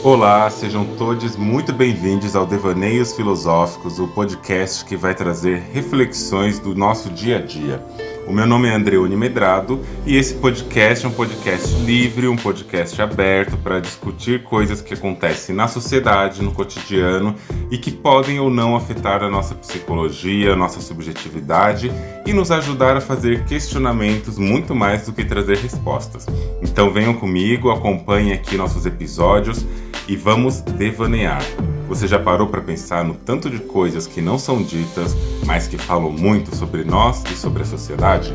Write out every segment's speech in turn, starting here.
Olá, sejam todos muito bem-vindos ao Devaneios Filosóficos, o podcast que vai trazer reflexões do nosso dia a dia. O meu nome é Andreoni Medrado e esse podcast é um podcast livre, um podcast aberto para discutir coisas que acontecem na sociedade, no cotidiano e que podem ou não afetar a nossa psicologia, a nossa subjetividade e nos ajudar a fazer questionamentos muito mais do que trazer respostas. Então venham comigo, acompanhem aqui nossos episódios e vamos devanear. Você já parou para pensar no tanto de coisas que não são ditas, mas que falam muito sobre nós e sobre a sociedade?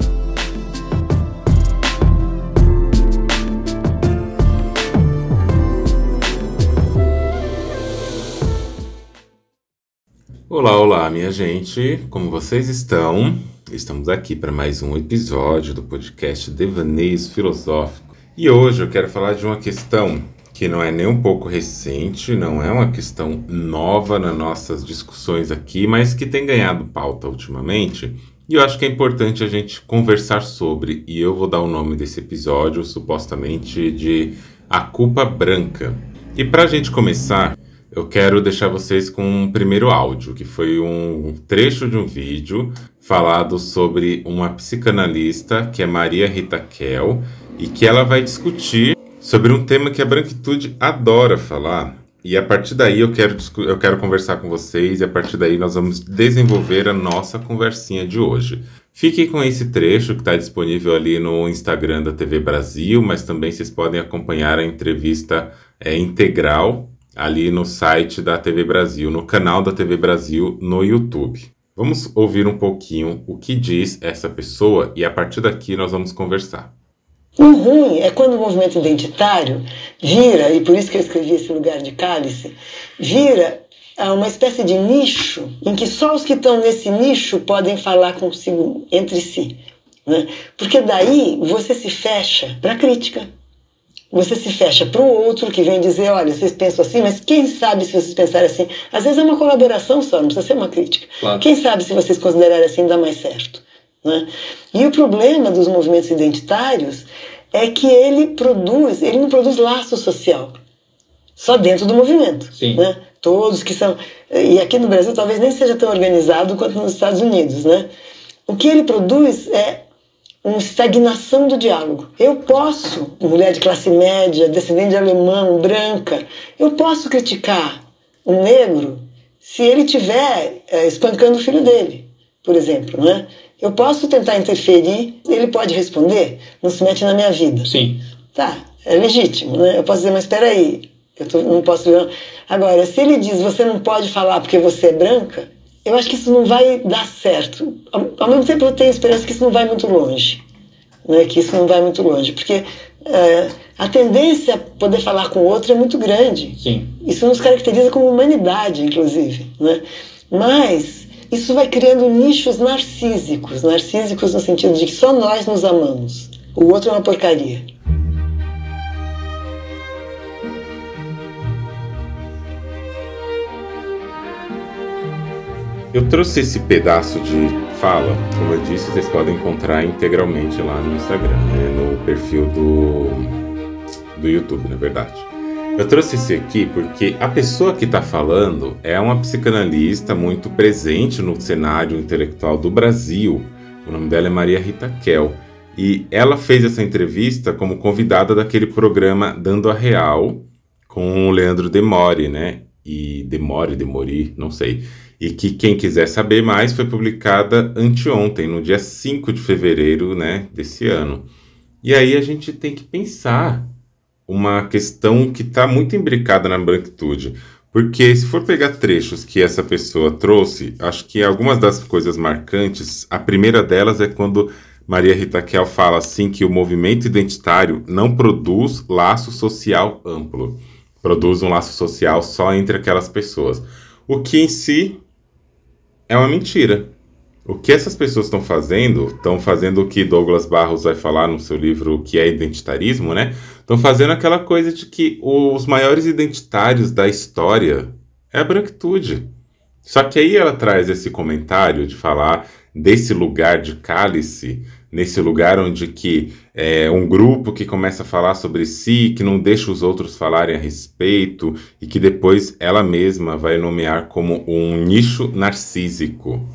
Olá, olá, minha gente! Como vocês estão? Estamos aqui para mais um episódio do podcast Devaneios Filosóficos. E hoje eu quero falar de uma questão que não é nem um pouco recente, não é uma questão nova nas nossas discussões aqui, mas que tem ganhado pauta ultimamente, e eu acho que é importante a gente conversar sobre, e eu vou dar o nome desse episódio, supostamente, de A Culpa Branca. E para a gente começar, eu quero deixar vocês com um primeiro áudio, que foi um trecho de um vídeo falado sobre uma psicanalista, que é Maria Rita Kell, e que ela vai discutir sobre um tema que a branquitude adora falar, e a partir daí eu quero conversar com vocês, e a partir daí nós vamos desenvolver a nossa conversinha de hoje. Fiquem com esse trecho que está disponível ali no Instagram da TV Brasil, mas também vocês podem acompanhar a entrevista integral ali no site da TV Brasil, no canal da TV Brasil no YouTube. Vamos ouvir um pouquinho o que diz essa pessoa e a partir daqui nós vamos conversar. O ruim é quando o movimento identitário vira, e por isso que eu escrevi esse lugar de cálice, vira uma espécie de nicho em que só os que estão nesse nicho podem falar consigo entre si, né? Porque daí você se fecha para a crítica, você se fecha para o outro que vem dizer, olha, vocês pensam assim, mas quem sabe se vocês pensarem assim? Às vezes é uma colaboração só, não precisa ser uma crítica. Claro. Quem sabe se vocês considerarem assim dá mais certo, né? E o problema dos movimentos identitários é que ele não produz laço social, só dentro do movimento. Sim. Né? Todos que são... E aqui no Brasil talvez nem seja tão organizado quanto nos Estados Unidos, né? O que ele produz é uma estagnação do diálogo. Eu posso, mulher de classe média, descendente de alemão, branca, eu posso criticar um negro se ele estiver espancando o filho dele, por exemplo, né? Eu posso tentar interferir, ele pode responder, não se mete na minha vida. Sim. Tá, é legítimo, né? Eu posso dizer, mas espera aí, não posso... Agora, se ele diz, você não pode falar porque você é branca, eu acho que isso não vai dar certo. Ao mesmo tempo eu tenho esperança que isso não vai muito longe, né? Que isso não vai muito longe, porque a tendência a poder falar com o outro é muito grande. Sim. Isso nos caracteriza como humanidade, inclusive, né? Mas isso vai criando nichos narcísicos no sentido de que só nós nos amamos, o outro é uma porcaria. Eu trouxe esse pedaço de fala, como eu disse, vocês podem encontrar integralmente lá no Instagram, né, no perfil do YouTube, na verdade. Eu trouxe esse aqui porque a pessoa que está falando é uma psicanalista muito presente no cenário intelectual do Brasil. O nome dela é Maria Rita Kell. E ela fez essa entrevista como convidada daquele programa Dando a Real com o Leandro Demore, né? E Demori, não sei. E que quem quiser saber mais foi publicada anteontem, no dia 5 de fevereiro, né, desse ano. E aí a gente tem que pensar uma questão que está muito imbricada na branquitude, porque se for pegar trechos que essa pessoa trouxe, acho que algumas das coisas marcantes, a primeira delas é quando Maria Rita Kell fala assim que o movimento identitário não produz laço social amplo, produz um laço social só entre aquelas pessoas, o que em si é uma mentira. O que essas pessoas estão fazendo o que Douglas Barros vai falar no seu livro O que é Identitarismo, né? Estão fazendo aquela coisa de que os maiores identitários da história é a branquitude. Só que aí ela traz esse comentário de falar desse lugar de cálice, nesse lugar onde que é um grupo que começa a falar sobre si, que não deixa os outros falarem a respeito e que depois ela mesma vai nomear como um nicho narcísico.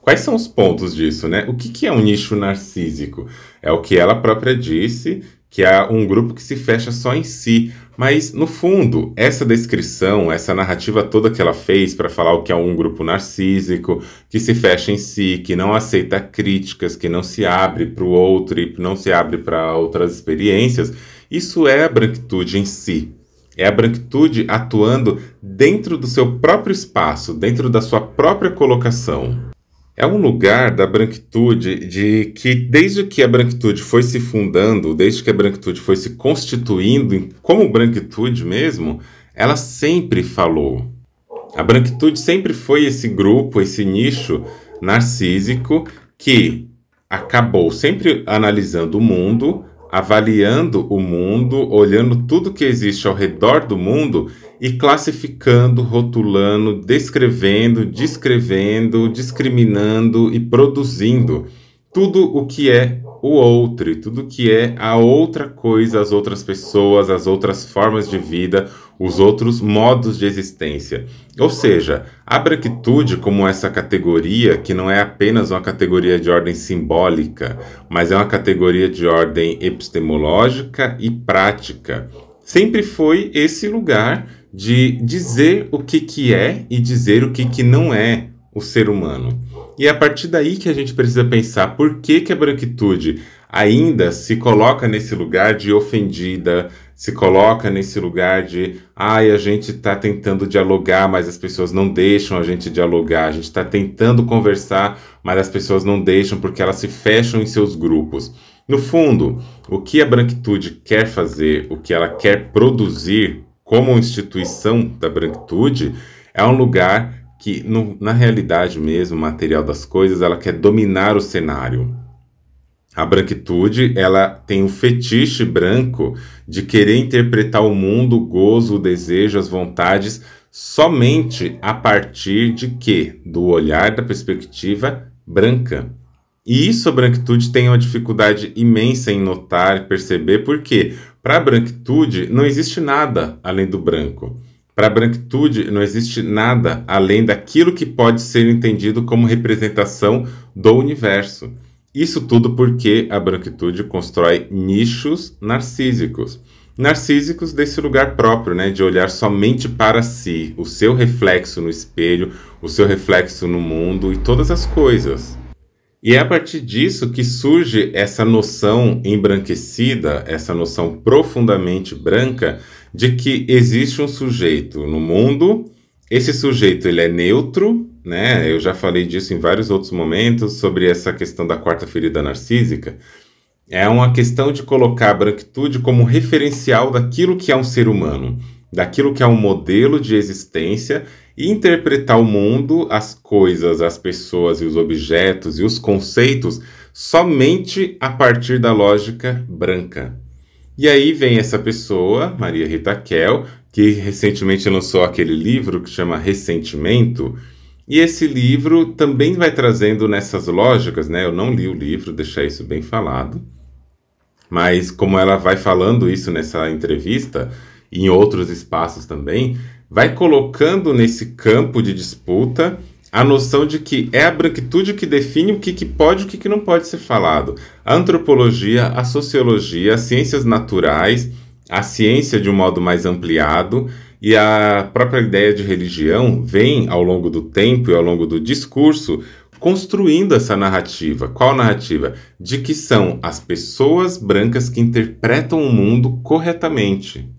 Quais são os pontos disso, né? O que é um nicho narcísico? É o que ela própria disse, que é um grupo que se fecha só em si. Mas, no fundo, essa descrição, essa narrativa toda que ela fez para falar o que é um grupo narcísico, que se fecha em si, que não aceita críticas, que não se abre para o outro e não se abre para outras experiências, isso é a branquitude em si. É a branquitude atuando dentro do seu próprio espaço, dentro da sua própria colocação. É um lugar da branquitude de que, desde que a branquitude foi se fundando, desde que a branquitude foi se constituindo como branquitude mesmo, ela sempre falou. A branquitude sempre foi esse grupo, esse nicho narcísico que acabou sempre analisando o mundo, avaliando o mundo, olhando tudo que existe ao redor do mundo e classificando, rotulando, descrevendo, descrevendo, discriminando e produzindo tudo o que é o outro, tudo o que é a outra coisa, as outras pessoas, as outras formas de vida, os outros modos de existência. Ou seja, a branquitude como essa categoria, que não é apenas uma categoria de ordem simbólica, mas é uma categoria de ordem epistemológica e prática, sempre foi esse lugar de dizer o que é e dizer o que não é o ser humano. E é a partir daí que a gente precisa pensar por que a branquitude ainda se coloca nesse lugar de ofendida, se coloca nesse lugar de a gente está tentando dialogar, mas as pessoas não deixam a gente dialogar, a gente está tentando conversar, mas as pessoas não deixam porque elas se fecham em seus grupos. No fundo, o que a branquitude quer fazer, o que ela quer produzir como instituição da branquitude, é um lugar que, na realidade mesmo, material das coisas, ela quer dominar o cenário. A branquitude, ela tem um fetiche branco de querer interpretar o mundo, o gozo, o desejo, as vontades, somente a partir de quê? Do olhar, da perspectiva branca. E isso a branquitude tem uma dificuldade imensa em notar e perceber, porque para a branquitude não existe nada além do branco. Para a branquitude não existe nada além daquilo que pode ser entendido como representação do universo. Isso tudo porque a branquitude constrói nichos narcísicos. Narcísicos desse lugar próprio, né, de olhar somente para si, o seu reflexo no espelho, o seu reflexo no mundo e todas as coisas. E é a partir disso que surge essa noção embranquecida, essa noção profundamente branca, de que existe um sujeito no mundo, esse sujeito ele é neutro, né? Eu já falei disso em vários outros momentos, sobre essa questão da quarta ferida narcísica. É uma questão de colocar a branquitude como referencial daquilo que é um ser humano, daquilo que é um modelo de existência, e interpretar o mundo, as coisas, as pessoas e os objetos e os conceitos somente a partir da lógica branca. E aí vem essa pessoa, Maria Rita Kell, que recentemente lançou aquele livro que chama Ressentimento, e esse livro também vai trazendo nessas lógicas, né? Eu não li o livro, deixar isso bem falado, mas como ela vai falando isso nessa entrevista, e em outros espaços também, vai colocando nesse campo de disputa a noção de que é a branquitude que define o que pode e o que não pode ser falado. A antropologia, a sociologia, as ciências naturais, a ciência de um modo mais ampliado e a própria ideia de religião vem ao longo do tempo e ao longo do discurso construindo essa narrativa. Qual narrativa? De que são as pessoas brancas que interpretam o mundo corretamente.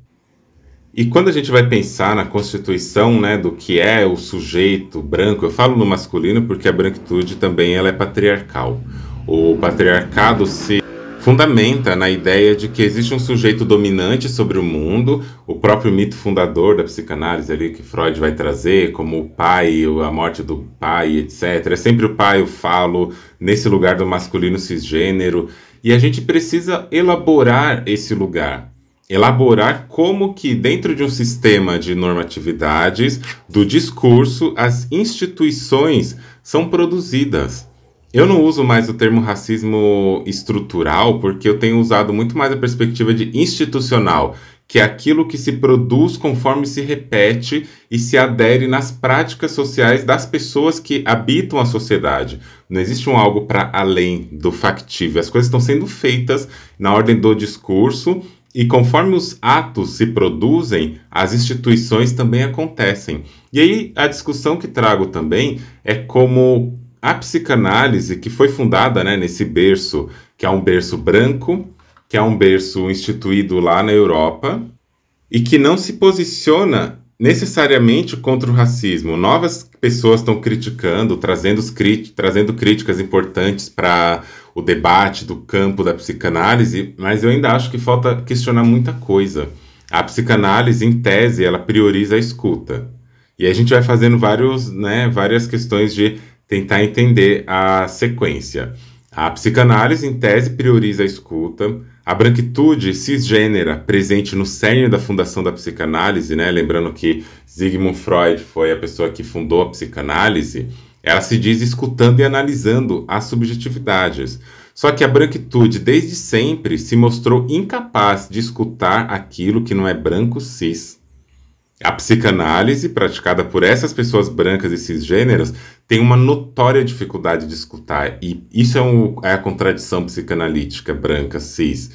E quando a gente vai pensar na constituição, né, do que é o sujeito branco, eu falo no masculino porque a branquitude também ela é patriarcal. O patriarcado se fundamenta na ideia de que existe um sujeito dominante sobre o mundo, o próprio mito fundador da psicanálise ali que Freud vai trazer, como o pai, a morte do pai, etc. É sempre o pai, eu falo, nesse lugar do masculino cisgênero, e a gente precisa elaborar esse lugar. Elaborar como que dentro de um sistema de normatividades, do discurso, as instituições são produzidas. Eu não uso mais o termo racismo estrutural, porque eu tenho usado muito mais a perspectiva de institucional, que é aquilo que se produz conforme se repete e se adere nas práticas sociais das pessoas que habitam a sociedade. Não existe um algo para além do factível. As coisas estão sendo feitas na ordem do discurso e conforme os atos se produzem, as instituições também acontecem. E aí a discussão que trago também é como a psicanálise, que foi fundada, né, nesse berço, que é um berço branco, que é um berço instituído lá na Europa, e que não se posiciona necessariamente contra o racismo. Novas pessoas estão criticando, trazendo críticas importantes para o debate do campo da psicanálise, mas eu ainda acho que falta questionar muita coisa. A psicanálise, em tese, ela prioriza a escuta. E a gente vai fazendo várias questões de tentar entender a sequência. A psicanálise, em tese, prioriza a escuta. A branquitude cisgênera, presente no cerne da fundação da psicanálise, né? Lembrando que Sigmund Freud foi a pessoa que fundou a psicanálise, ela se diz escutando e analisando as subjetividades. Só que a branquitude, desde sempre, se mostrou incapaz de escutar aquilo que não é branco cis. A psicanálise, praticada por essas pessoas brancas e cisgêneras, tem uma notória dificuldade de escutar, e isso é a contradição psicanalítica branca cis.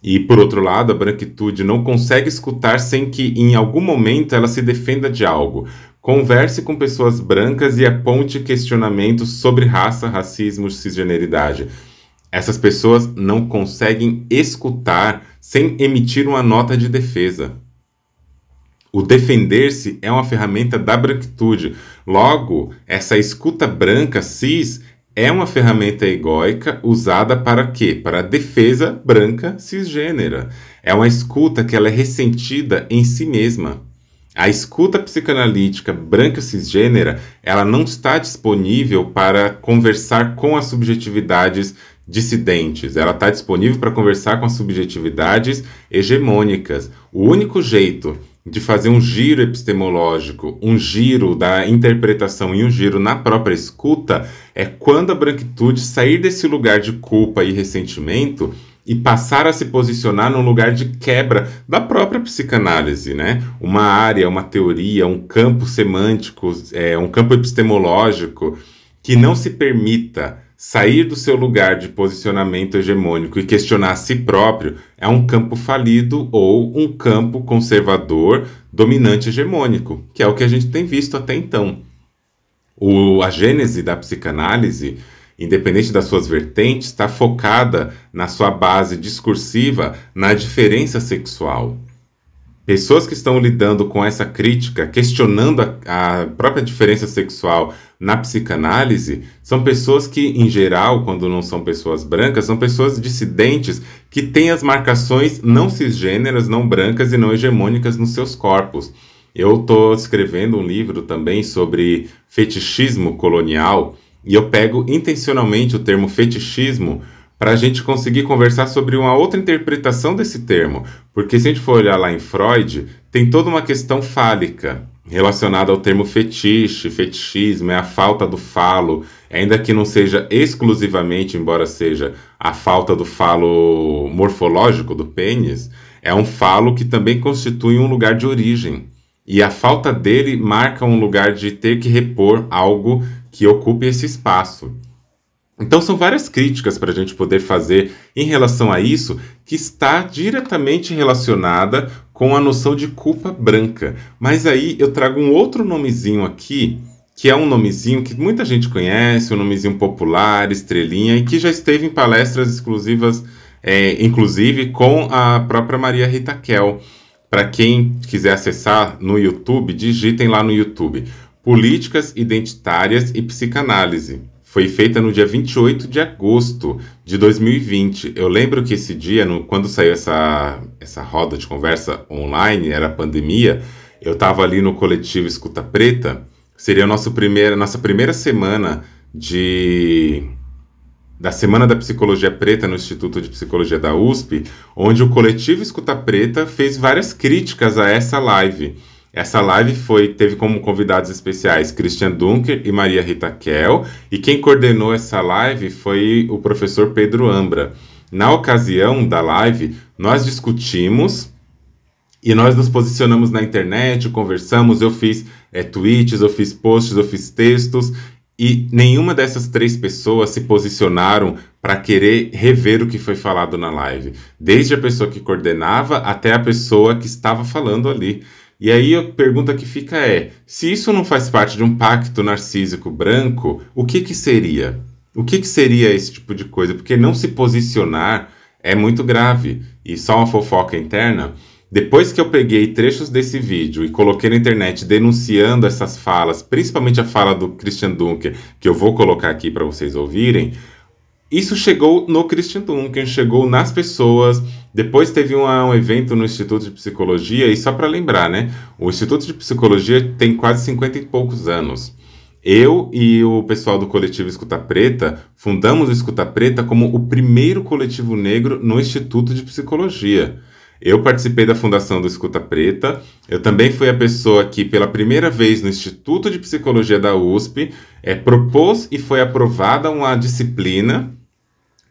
E, por outro lado, a branquitude não consegue escutar sem que, em algum momento, ela se defenda de algo. Converse com pessoas brancas e aponte questionamentos sobre raça, racismo, cisgeneridade. Essas pessoas não conseguem escutar sem emitir uma nota de defesa. O defender-se é uma ferramenta da branquitude. Logo, essa escuta branca cis é uma ferramenta egóica usada para quê? Para a defesa branca cisgênera. É uma escuta que ela é ressentida em si mesma. A escuta psicanalítica branca cisgênera, ela não está disponível para conversar com as subjetividades dissidentes. Ela está disponível para conversar com as subjetividades hegemônicas. O único jeito de fazer um giro epistemológico, um giro da interpretação e um giro na própria escuta, é quando a branquitude sair desse lugar de culpa e ressentimento e passar a se posicionar num lugar de quebra da própria psicanálise, né? Uma área, uma teoria, um campo semântico, um campo epistemológico que não se permita sair do seu lugar de posicionamento hegemônico e questionar a si próprio é um campo falido ou um campo conservador, dominante hegemônico, que é o que a gente tem visto até então. A gênese da psicanálise, independente das suas vertentes, está focada na sua base discursiva na diferença sexual. Pessoas que estão lidando com essa crítica, questionando a própria diferença sexual na psicanálise, são pessoas que, em geral, quando não são pessoas brancas, são pessoas dissidentes que têm as marcações não cisgêneras, não brancas e não hegemônicas nos seus corpos. Eu estou escrevendo um livro também sobre fetichismo colonial e eu pego intencionalmente o termo fetichismo para a gente conseguir conversar sobre uma outra interpretação desse termo. Porque se a gente for olhar lá em Freud, tem toda uma questão fálica relacionada ao termo fetiche, fetichismo, é a falta do falo, ainda que não seja exclusivamente, embora seja a falta do falo morfológico do pênis, é um falo que também constitui um lugar de origem. E a falta dele marca um lugar de ter que repor algo que ocupe esse espaço. Então são várias críticas para a gente poder fazer em relação a isso, que está diretamente relacionada com a noção de culpa branca. Mas aí eu trago um outro nomezinho aqui, que é um nomezinho que muita gente conhece, um nomezinho popular, estrelinha, e que já esteve em palestras exclusivas, inclusive com a própria Maria Rita Kell. Para quem quiser acessar no YouTube, digitem lá no YouTube, Políticas Identitárias e Psicanálise. Foi feita no dia 28 de agosto de 2020. Eu lembro que esse dia, quando saiu essa roda de conversa online, era a pandemia, eu estava ali no coletivo Escuta Preta. Seria a nossa primeira semana da Semana da Psicologia Preta no Instituto de Psicologia da USP, onde o coletivo Escuta Preta fez várias críticas a essa live. Essa live teve como convidados especiais Christian Dunker e Maria Rita Kell, e quem coordenou essa live foi o professor Pedro Ambra. Na ocasião da live, nós discutimos e nós nos posicionamos na internet, conversamos, eu fiz tweets, eu fiz posts, eu fiz textos, e nenhuma dessas 3 pessoas se posicionaram para querer rever o que foi falado na live. Desde a pessoa que coordenava até a pessoa que estava falando ali. E aí a pergunta que fica é, se isso não faz parte de um pacto narcísico branco, o que seria? O que seria esse tipo de coisa? Porque não se posicionar é muito grave. E só uma fofoca interna, depois que eu peguei trechos desse vídeo e coloquei na internet denunciando essas falas, principalmente a fala do Christian Dunker, que eu vou colocar aqui para vocês ouvirem, isso chegou no Christian Dunker, chegou nas pessoas. Depois teve um evento no Instituto de Psicologia, e só para lembrar, né? O Instituto de Psicologia tem quase 50 e poucos anos. Eu e o pessoal do coletivo Escuta Preta fundamos o Escuta Preta como o primeiro coletivo negro no Instituto de Psicologia. Eu participei da fundação do Escuta Preta, eu também fui a pessoa que, pela primeira vez no Instituto de Psicologia da USP, propôs e foi aprovada uma disciplina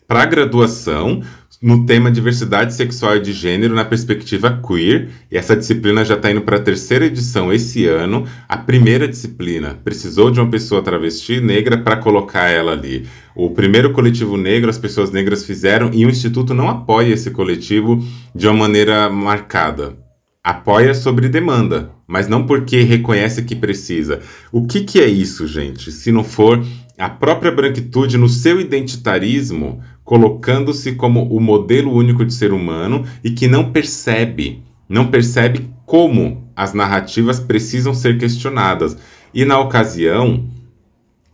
para graduação no tema diversidade sexual e de gênero na perspectiva queer, e essa disciplina já está indo para a 3ª edição esse ano. A primeira disciplina precisou de uma pessoa travesti negra para colocar ela ali. O primeiro coletivo negro, as pessoas negras fizeram, e o Instituto não apoia esse coletivo de uma maneira marcada. Apoia sobre demanda, mas não porque reconhece que precisa. O que é isso, gente? Se não for a própria branquitude no seu identitarismo, colocando-se como o modelo único de ser humano e que não percebe como as narrativas precisam ser questionadas. E na ocasião,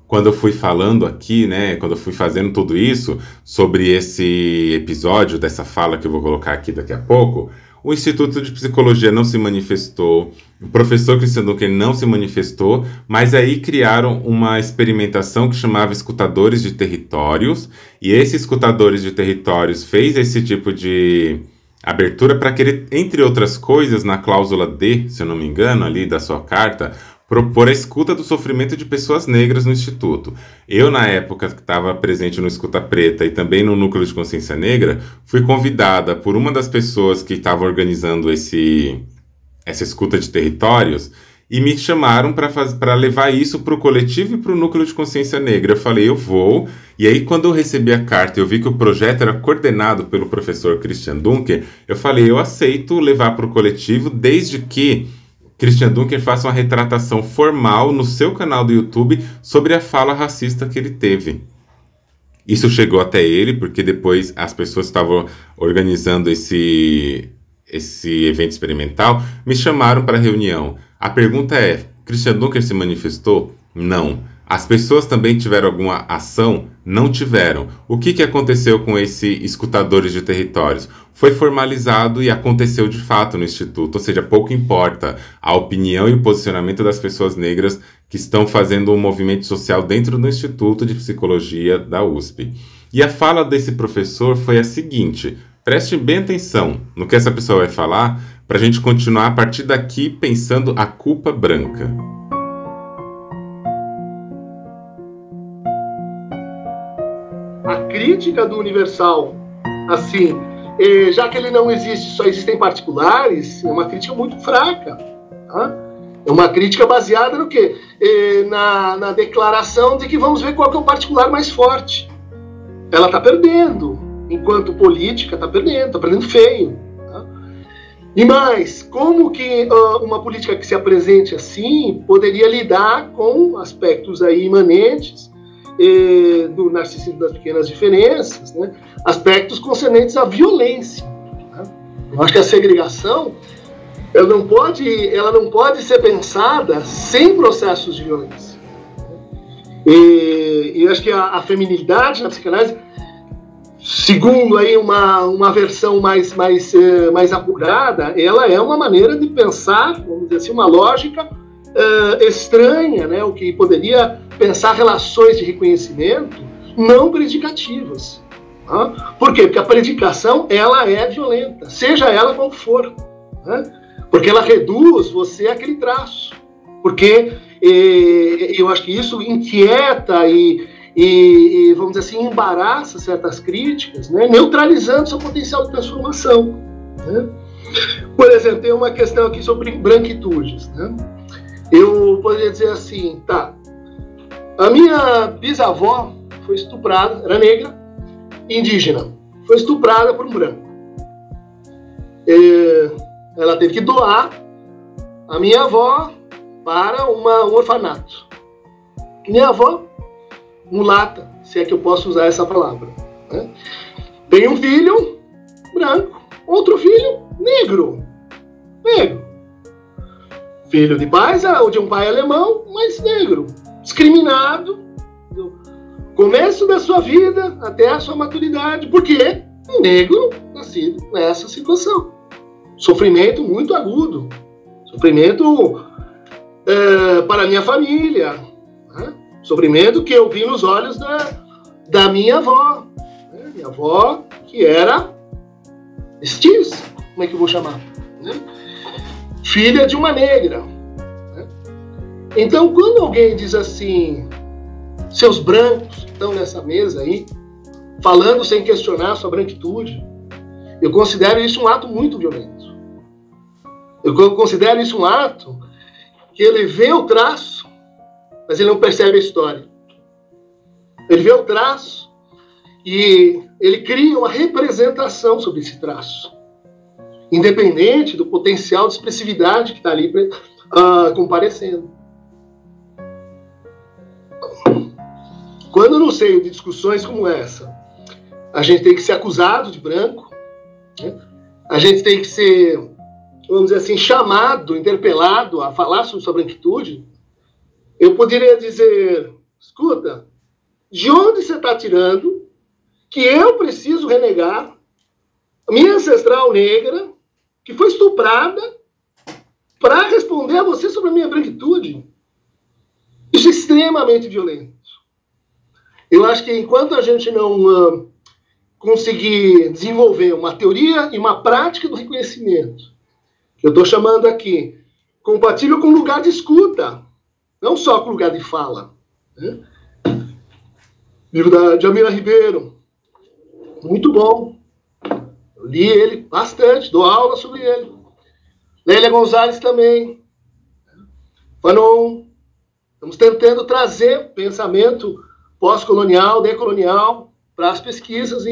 quando eu fui falando aqui, né, quando eu fui fazendo tudo isso, sobre esse episódio, dessa fala que eu vou colocar aqui daqui a pouco, o Instituto de Psicologia não se manifestou, o professor Christian Dunker não se manifestou, mas aí criaram uma experimentação que chamava Escutadores de Territórios, e esse Escutadores de Territórios fez esse tipo de abertura para querer, entre outras coisas, na cláusula D, se eu não me engano, ali da sua carta, propor a escuta do sofrimento de pessoas negras no Instituto. Eu, na época que estava presente no Escuta Preta e também no Núcleo de Consciência Negra, fui convidada por uma das pessoas que estava organizando essa escuta de territórios e me chamaram para levar isso para o coletivo e para o Núcleo de Consciência Negra. Eu falei, eu vou. E aí, quando eu recebi a carta e eu vi que o projeto era coordenado pelo professor Christian Dunker, eu falei, eu aceito levar para o coletivo, desde que Christian Dunker faça uma retratação formal no seu canal do YouTube sobre a fala racista que ele teve. Isso chegou até ele, porque depois as pessoas estavam organizando esse evento experimental, me chamaram para a reunião. A pergunta é, Christian Dunker se manifestou? Não. As pessoas também tiveram alguma ação? Não tiveram. O que aconteceu com esse Escutadores de Territórios? Foi formalizado e aconteceu de fato no Instituto, ou seja, pouco importa a opinião e o posicionamento das pessoas negras que estão fazendo um movimento social dentro do Instituto de Psicologia da USP. E a fala desse professor foi a seguinte, preste bem atenção no que essa pessoa vai falar, para a gente continuar a partir daqui pensando a culpa branca. A crítica do Universal, assim, já que ele não existe, só existem particulares, é uma crítica muito fraca. Tá? É uma crítica baseada no quê? Na declaração de que vamos ver qual que é o particular mais forte. Ela está perdendo, enquanto política está perdendo feio. Tá? E mais, como que uma política que se apresente assim poderia lidar com aspectos aí imanentes do narcisismo das pequenas diferenças, né? Aspectos concernentes à violência. Né? Eu acho que a segregação ela não pode ser pensada sem processos de violência. E eu acho que a feminilidade na psicanálise, segundo aí uma versão mais apurada, ela é uma maneira de pensar, vamos dizer assim, uma lógica estranha, né? O que poderia pensar relações de reconhecimento não predicativas. Tá? Por quê? Porque a predicação ela é violenta, seja ela qual for. Né? Porque ela reduz você àquele traço. Porque eu acho que isso inquieta e, vamos dizer assim, embaraça certas críticas, né? Neutralizando seu potencial de transformação. Né? Por exemplo, tem uma questão aqui sobre branquitudes. Né? Eu poderia dizer assim, tá, a minha bisavó foi estuprada, era negra, indígena, foi estuprada por um branco. Ela teve que doar a minha avó para um orfanato. Minha avó, mulata, se é que eu posso usar essa palavra. Né? Tem um filho branco, outro filho negro. Filho de pais, ou de um pai alemão, mas negro. Discriminado. Do começo da sua vida até a sua maturidade. Por quê? Um negro nascido nessa situação. Sofrimento muito agudo. Sofrimento para a minha família. Né? Sofrimento que eu vi nos olhos da minha avó. Né? Minha avó, que era mestiça, como é que eu vou chamar? Né? Filha de uma negra. Né? Então, quando alguém diz assim, seus brancos estão nessa mesa aí, falando sem questionar sua branquitude, eu considero isso um ato muito violento. Eu considero isso um ato que ele vê o traço, mas ele não percebe a história. Ele vê o traço e ele cria uma representação sobre esse traço, independente do potencial de expressividade que está ali comparecendo. Quando no seio de discussões como essa, a gente tem que ser acusado de branco, né? A gente tem que ser, vamos dizer assim, chamado, interpelado a falar sobre sua branquitude, eu poderia dizer, escuta, de onde você está tirando que eu preciso renegar a minha ancestral negra, que foi estuprada, para responder a você sobre a minha branquitude? Isso é extremamente violento. Eu acho que enquanto a gente não conseguir desenvolver uma teoria e uma prática do reconhecimento, que eu estou chamando aqui, compatível com lugar de escuta, não só com lugar de fala. Né? Livro da Djamila Ribeiro, muito bom. Eu li ele bastante, dou aula sobre ele. Lélia Gonzalez também. Fanon. Estamos tentando trazer pensamento pós-colonial, decolonial, para as pesquisas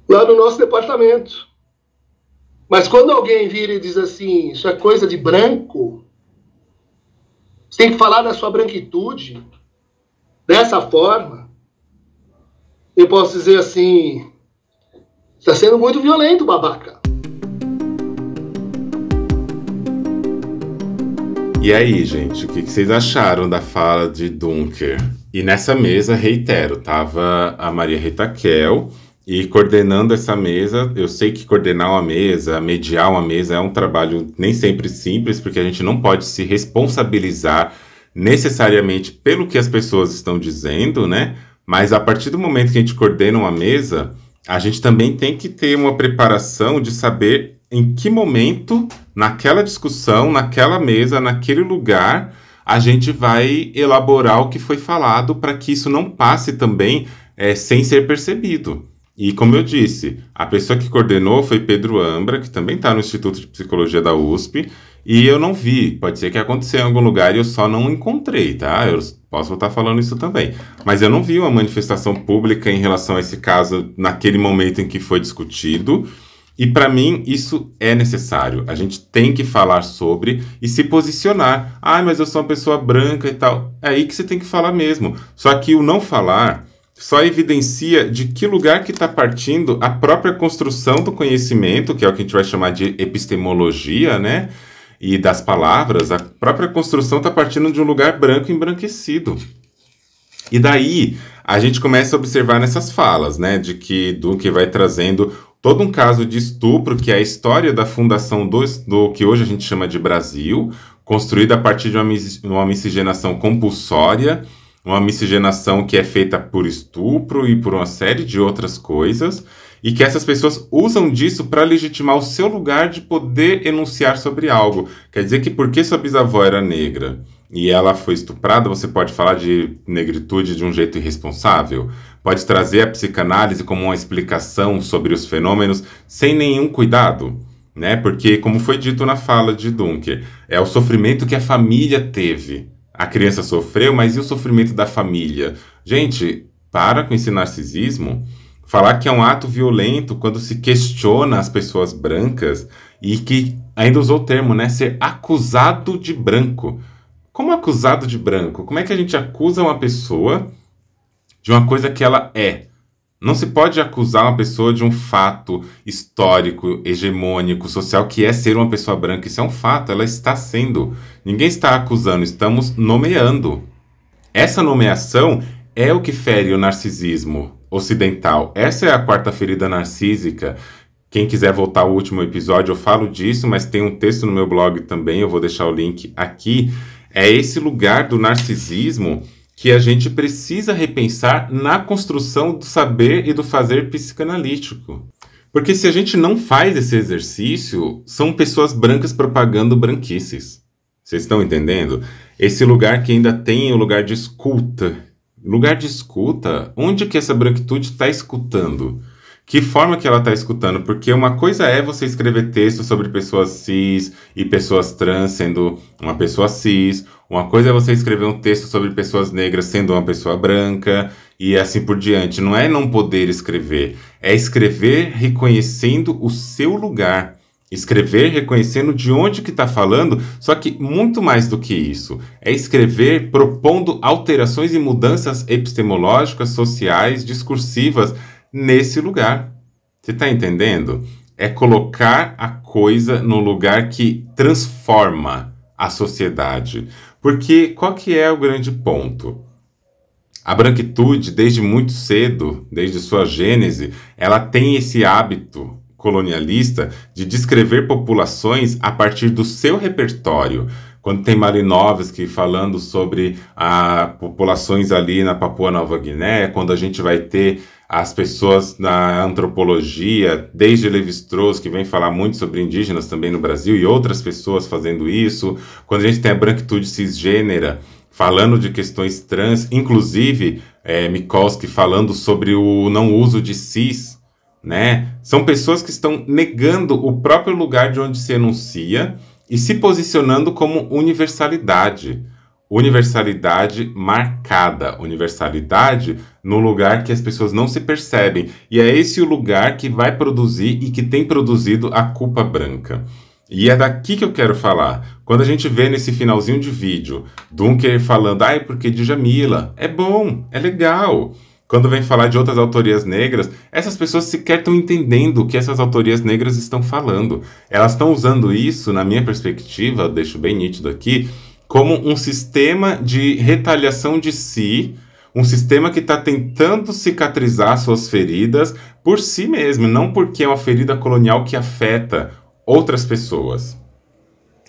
lá no nosso departamento. Mas quando alguém vira e diz assim, isso é coisa de branco, você tem que falar da sua branquitude dessa forma, eu posso dizer assim, está sendo muito violento, babaca. E aí, gente, o que vocês acharam da fala de Dunker? E nessa mesa, reitero, tava a Maria Rita Kel, e coordenando essa mesa, eu sei que coordenar uma mesa, mediar uma mesa é um trabalho nem sempre simples, porque a gente não pode se responsabilizar necessariamente pelo que as pessoas estão dizendo, né? Mas a partir do momento que a gente coordena uma mesa, a gente também tem que ter uma preparação de saber em que momento, naquela discussão, naquela mesa, naquele lugar, a gente vai elaborar o que foi falado para que isso não passe também sem ser percebido. E como eu disse, a pessoa que coordenou foi Pedro Ambra, que também está no Instituto de Psicologia da USP, e eu não vi, pode ser que aconteceu em algum lugar e eu só não encontrei, tá? Eu posso estar falando isso também. Mas eu não vi uma manifestação pública em relação a esse caso naquele momento em que foi discutido. E para mim isso é necessário. A gente tem que falar sobre e se posicionar. Ah, mas eu sou uma pessoa branca e tal. É aí que você tem que falar mesmo. Só que o não falar só evidencia de que lugar que está partindo a própria construção do conhecimento, que é o que a gente vai chamar de epistemologia, né? E das palavras, a própria construção está partindo de um lugar branco embranquecido. E daí a gente começa a observar nessas falas, né? De que Dunker vai trazendo todo um caso de estupro, que é a história da fundação do que hoje a gente chama de Brasil, construída a partir de uma miscigenação compulsória, uma miscigenação que é feita por estupro e por uma série de outras coisas. e que essas pessoas usam disso para legitimar o seu lugar de poder enunciar sobre algo. Quer dizer que porque sua bisavó era negra e ela foi estuprada, você pode falar de negritude de um jeito irresponsável? Pode trazer a psicanálise como uma explicação sobre os fenômenos sem nenhum cuidado? Né? Porque, como foi dito na fala de Dunker, é o sofrimento que a família teve. A criança sofreu, mas e o sofrimento da família? Gente, para com esse narcisismo. Falar que é um ato violento quando se questiona as pessoas brancas e que ainda usou o termo, né? Ser acusado de branco. Como acusado de branco? Como é que a gente acusa uma pessoa de uma coisa que ela é? Não se pode acusar uma pessoa de um fato histórico, hegemônico, social, que é ser uma pessoa branca. Isso é um fato, ela está sendo. Ninguém está acusando, estamos nomeando. Essa nomeação é o que fere o narcisismo ocidental. Essa é a quarta ferida narcísica. Quem quiser voltar ao último episódio, eu falo disso, mas tem um texto no meu blog também, eu vou deixar o link aqui. É esse lugar do narcisismo que a gente precisa repensar na construção do saber e do fazer psicanalítico. Porque se a gente não faz esse exercício, são pessoas brancas propagando branquices. Vocês estão entendendo? Esse lugar que ainda tem o lugar de escuta. Lugar de escuta? Onde que essa branquitude está escutando? Que forma que ela está escutando? Porque uma coisa é você escrever texto sobre pessoas cis e pessoas trans sendo uma pessoa cis. Uma coisa é você escrever um texto sobre pessoas negras sendo uma pessoa branca e assim por diante. Não é não poder escrever, é escrever reconhecendo o seu lugar. Escrever reconhecendo de onde que está falando, só que muito mais do que isso. É escrever propondo alterações e mudanças epistemológicas, sociais, discursivas nesse lugar. Você está entendendo? É colocar a coisa no lugar que transforma a sociedade. Porque qual que é o grande ponto? A branquitude, desde muito cedo, desde sua gênese, ela tem esse hábito colonialista de descrever populações a partir do seu repertório. Quando tem Malinowski falando sobre populações ali na Papua Nova Guiné, quando a gente vai ter as pessoas na antropologia, desde Levi-Strauss, que vem falar muito sobre indígenas também no Brasil, e outras pessoas fazendo isso, quando a gente tem a branquitude cisgênera, falando de questões trans, inclusive Mikulski falando sobre o não uso de cis, né? São pessoas que estão negando o próprio lugar de onde se enuncia e se posicionando como universalidade. Universalidade marcada, universalidade no lugar que as pessoas não se percebem. E é esse o lugar que vai produzir e que tem produzido a culpa branca. E é daqui que eu quero falar. Quando a gente vê nesse finalzinho de vídeo, Dunker falando, porque Djamila, é bom, é legal. Quando vem falar de outras autorias negras, essas pessoas sequer estão entendendo o que essas autorias negras estão falando. Elas estão usando isso, na minha perspectiva, deixo bem nítido aqui, como um sistema de retaliação de si, um sistema que está tentando cicatrizar suas feridas por si mesmo, não porque é uma ferida colonial que afeta outras pessoas.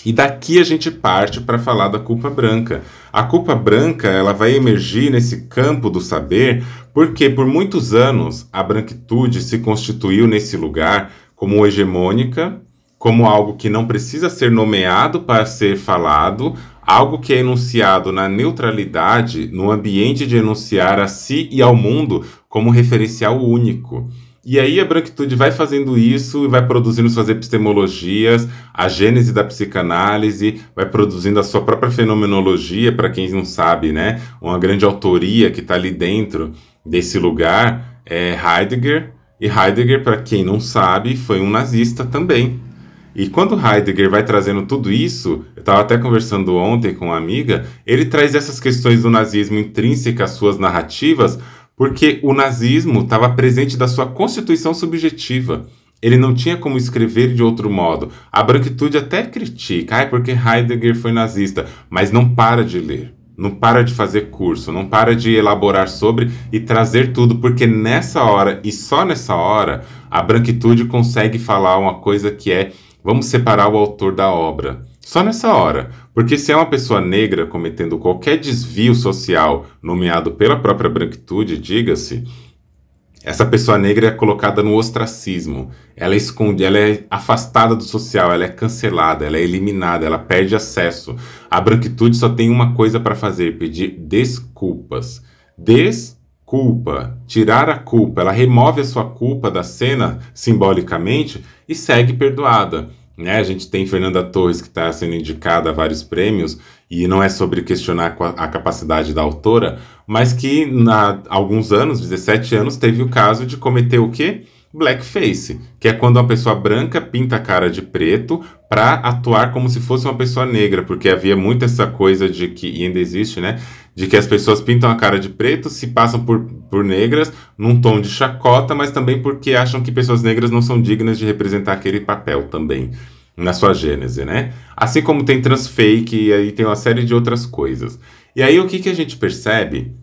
E daqui a gente parte para falar da culpa branca. A culpa branca, ela vai emergir nesse campo do saber porque por muitos anos a branquitude se constituiu nesse lugar como hegemônica, como algo que não precisa ser nomeado para ser falado, algo que é enunciado na neutralidade, no ambiente de enunciar a si e ao mundo como referencial único. E aí a branquitude vai fazendo isso e vai produzindo suas epistemologias, a gênese da psicanálise, vai produzindo a sua própria fenomenologia, para quem não sabe, né? Uma grande autoria que está ali dentro desse lugar é Heidegger. E Heidegger, para quem não sabe, foi um nazista também. E quando Heidegger vai trazendo tudo isso, eu estava até conversando ontem com uma amiga, ele traz essas questões do nazismo intrínsecas às suas narrativas, porque o nazismo estava presente da sua constituição subjetiva. Ele não tinha como escrever de outro modo. A branquitude até critica, porque Heidegger foi nazista, mas não para de ler, não para de fazer curso, não para de elaborar sobre e trazer tudo, porque nessa hora, e só nessa hora, a branquitude consegue falar uma coisa que é, vamos separar o autor da obra. Só nessa hora, porque se é uma pessoa negra cometendo qualquer desvio social nomeado pela própria branquitude, diga-se, Essa pessoa negra é colocada no ostracismo, ela é afastada do social, ela é cancelada, ela é eliminada, ela perde acesso. A branquitude só tem uma coisa para fazer, pedir desculpas. Desculpa, tirar a culpa, ela remove a sua culpa da cena simbolicamente e segue perdoada. Né? A gente tem Fernanda Torres, que está sendo indicada a vários prêmios, e não é sobre questionar a capacidade da autora, mas que há alguns anos, 17 anos, teve o caso de cometer o quê? Blackface, que é quando uma pessoa branca pinta a cara de preto para atuar como se fosse uma pessoa negra, porque havia muito essa coisa de que, e ainda existe, né, de que as pessoas pintam a cara de preto, se passam por negras, num tom de chacota, mas também porque acham que pessoas negras não são dignas de representar aquele papel também, na sua gênese, né? Assim como tem transfake e aí tem uma série de outras coisas. E aí o que a gente percebe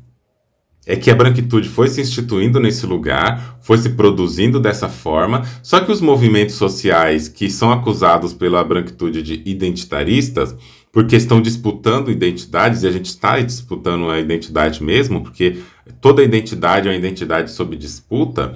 é que a branquitude foi se instituindo nesse lugar, foi se produzindo dessa forma, só que os movimentos sociais que são acusados pela branquitude de identitaristas, porque estão disputando identidades, e a gente está disputando a identidade mesmo, porque toda identidade é uma identidade sob disputa,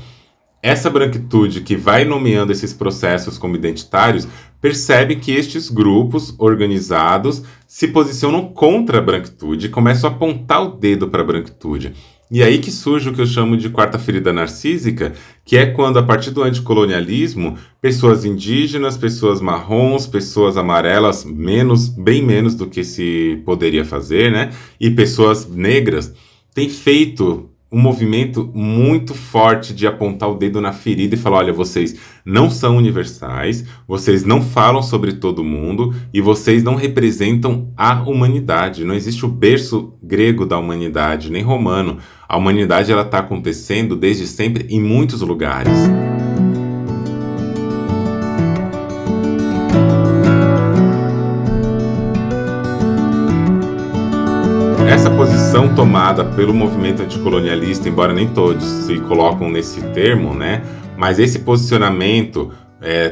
essa branquitude que vai nomeando esses processos como identitários percebe que estes grupos organizados se posicionam contra a branquitude e começam a apontar o dedo para a branquitude. E aí que surge o que eu chamo de quarta ferida narcísica, que é quando, a partir do anticolonialismo, pessoas indígenas, pessoas marrons, pessoas amarelas, bem menos do que se poderia fazer, né? E pessoas negras têm feito um movimento muito forte de apontar o dedo na ferida e falar, olha, vocês não são universais, vocês não falam sobre todo mundo e vocês não representam a humanidade. Não existe o berço grego da humanidade, nem romano. A humanidade ela está acontecendo desde sempre em muitos lugares. Essa posição tomada pelo movimento anticolonialista, embora nem todos se colocam nesse termo, né? Mas esse posicionamento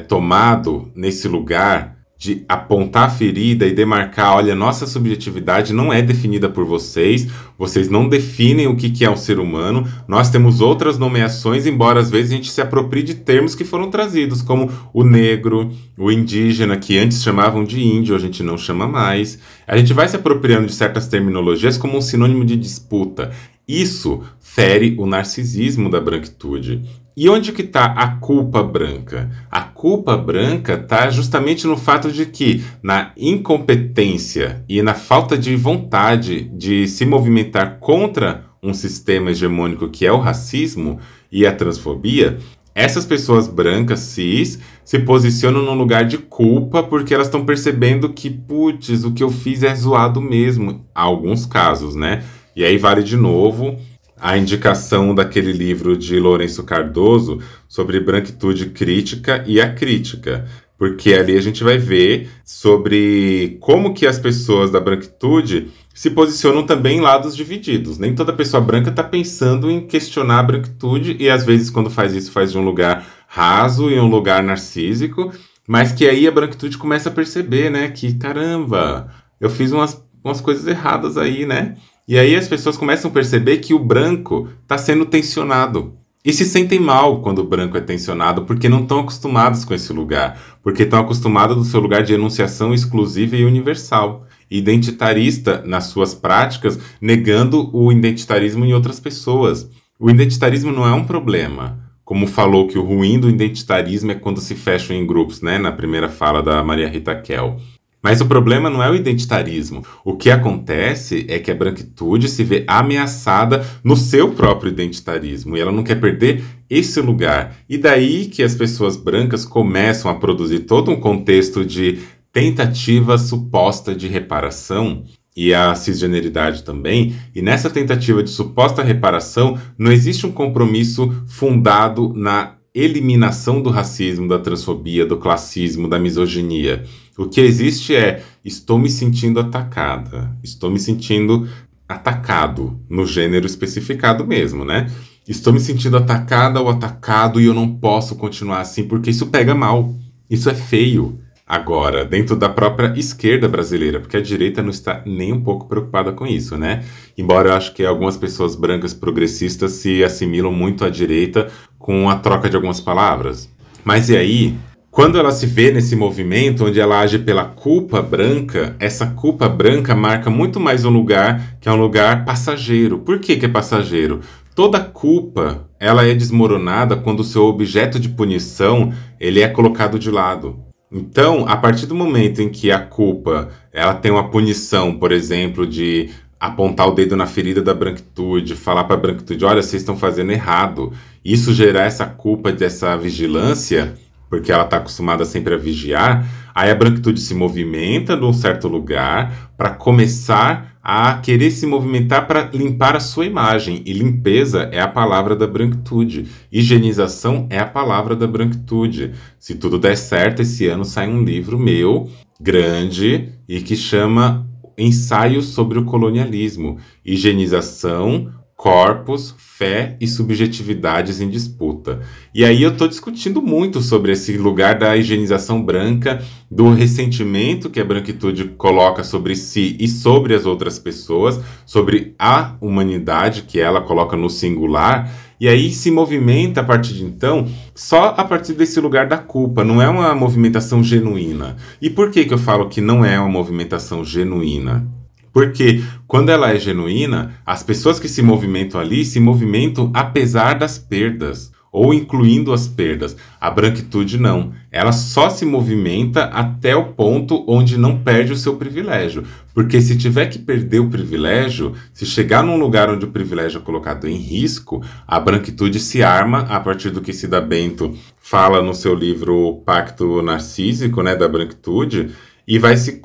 tomado nesse lugar de apontar a ferida e demarcar, olha, nossa subjetividade não é definida por vocês, vocês não definem o que é um ser humano, nós temos outras nomeações, embora às vezes a gente se aproprie de termos que foram trazidos, como o negro, o indígena, que antes chamavam de índio, a gente não chama mais. A gente vai se apropriando de certas terminologias como um sinônimo de disputa. Isso fere o narcisismo da branquitude. E onde que está a culpa branca? A culpa branca está justamente no fato de que, na incompetência e na falta de vontade de se movimentar contra um sistema hegemônico que é o racismo e a transfobia, essas pessoas brancas, cis, se posicionam num lugar de culpa porque elas estão percebendo que, putz, o que eu fiz é zoado mesmo, há alguns casos, né? E aí vale de novo a indicação daquele livro de Lourenço Cardoso sobre branquitude crítica e a crítica, porque ali a gente vai ver sobre como que as pessoas da branquitude se posicionam também em lados divididos. Nem toda pessoa branca está pensando em questionar a branquitude e às vezes quando faz isso faz de um lugar raso e um lugar narcísico, mas que aí a branquitude começa a perceber, né, que caramba, eu fiz umas coisas erradas aí, né? E aí as pessoas começam a perceber que o branco está sendo tensionado. E se sentem mal quando o branco é tensionado, porque não estão acostumados com esse lugar. Porque estão acostumados do seu lugar de enunciação exclusiva e universal. Identitarista nas suas práticas, negando o identitarismo em outras pessoas. O identitarismo não é um problema. Como falou que o ruim do identitarismo é quando se fecham em grupos, né? Na primeira fala da Maria Rita Kell. Mas o problema não é o identitarismo. O que acontece é que a branquitude se vê ameaçada no seu próprio identitarismo e ela não quer perder esse lugar. E daí que as pessoas brancas começam a produzir todo um contexto de tentativa suposta de reparação e a cisgeneridade também. E nessa tentativa de suposta reparação não existe um compromisso fundado na eliminação do racismo, da transfobia, do classismo, da misoginia. O que existe é, estou me sentindo atacada, estou me sentindo atacado, no gênero especificado mesmo, né? Estou me sentindo atacada ou atacado e eu não posso continuar assim, porque isso pega mal, isso é feio, Agora, dentro da própria esquerda brasileira, porque a direita não está nem um pouco preocupada com isso, né? Embora eu acho que algumas pessoas brancas progressistas se assimilam muito à direita com a troca de algumas palavras. Mas e aí, quando ela se vê nesse movimento onde ela age pela culpa branca, essa culpa branca marca muito mais um lugar que é um lugar passageiro. Por que é passageiro? Toda culpa, ela é desmoronada quando o seu objeto de punição, ele é colocado de lado. Então, a partir do momento em que a culpa, ela tem uma punição, por exemplo, de apontar o dedo na ferida da branquitude, falar para a branquitude, olha, vocês estão fazendo errado, isso gerar essa culpa dessa vigilância, porque ela está acostumada sempre a vigiar, aí a branquitude se movimenta num certo lugar para começar a querer se movimentar para limpar a sua imagem. E limpeza é a palavra da branquitude. Higienização é a palavra da branquitude. Se tudo der certo, esse ano sai um livro meu, grande, e que chama Ensaios sobre o Colonialismo. Higienização, corpos, fé e subjetividades em disputa. E aí eu estou discutindo muito sobre esse lugar da higienização branca, do ressentimento que a branquitude coloca sobre si e sobre as outras pessoas, sobre a humanidade que ela coloca no singular, e aí se movimenta a partir de então, só a partir desse lugar da culpa, não é uma movimentação genuína. E por que eu falo que não é uma movimentação genuína? Porque quando ela é genuína, as pessoas que se movimentam ali se movimentam apesar das perdas, ou incluindo as perdas. A branquitude não. Ela só se movimenta até o ponto onde não perde o seu privilégio. Porque se tiver que perder o privilégio, se chegar num lugar onde o privilégio é colocado em risco, a branquitude se arma a partir do que Cida Bento fala no seu livro Pacto Narcísico, né, da branquitude, e vai se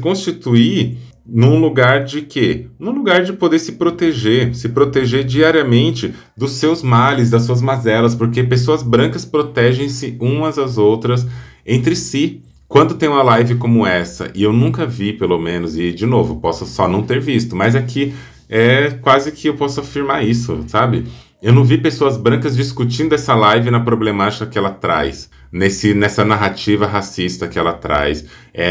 constituir num lugar de quê? Num lugar de poder se proteger diariamente dos seus males, das suas mazelas, porque pessoas brancas protegem-se umas às outras entre si. Quando tem uma live como essa, e eu nunca vi pelo menos, e de novo, posso só não ter visto, mas aqui é quase que eu posso afirmar isso, sabe? Eu não vi pessoas brancas discutindo essa live na problemática que ela traz, nessa narrativa racista que ela traz,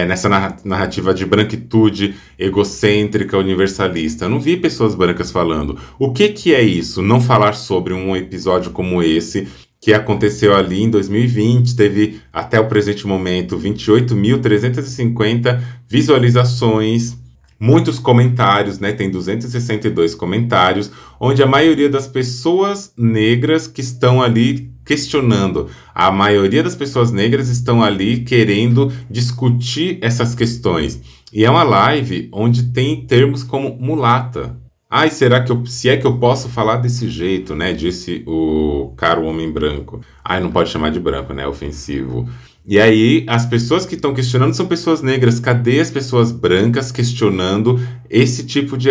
nessa narrativa de branquitude egocêntrica, universalista. Eu não vi pessoas brancas falando. O que é isso? Não falar sobre um episódio como esse, que aconteceu ali em 2020, teve até o presente momento 28.350 visualizações, muitos comentários, né? Tem 262 comentários, onde a maioria das pessoas negras que estão ali questionando, a maioria das pessoas negras estão ali querendo discutir essas questões. E é uma live onde tem termos como mulata. Ai, será que se é que eu posso falar desse jeito, né? Disse o caro homem branco. Ai, não pode chamar de branco, né? É ofensivo. E aí, as pessoas que estão questionando são pessoas negras. Cadê as pessoas brancas questionando esse tipo de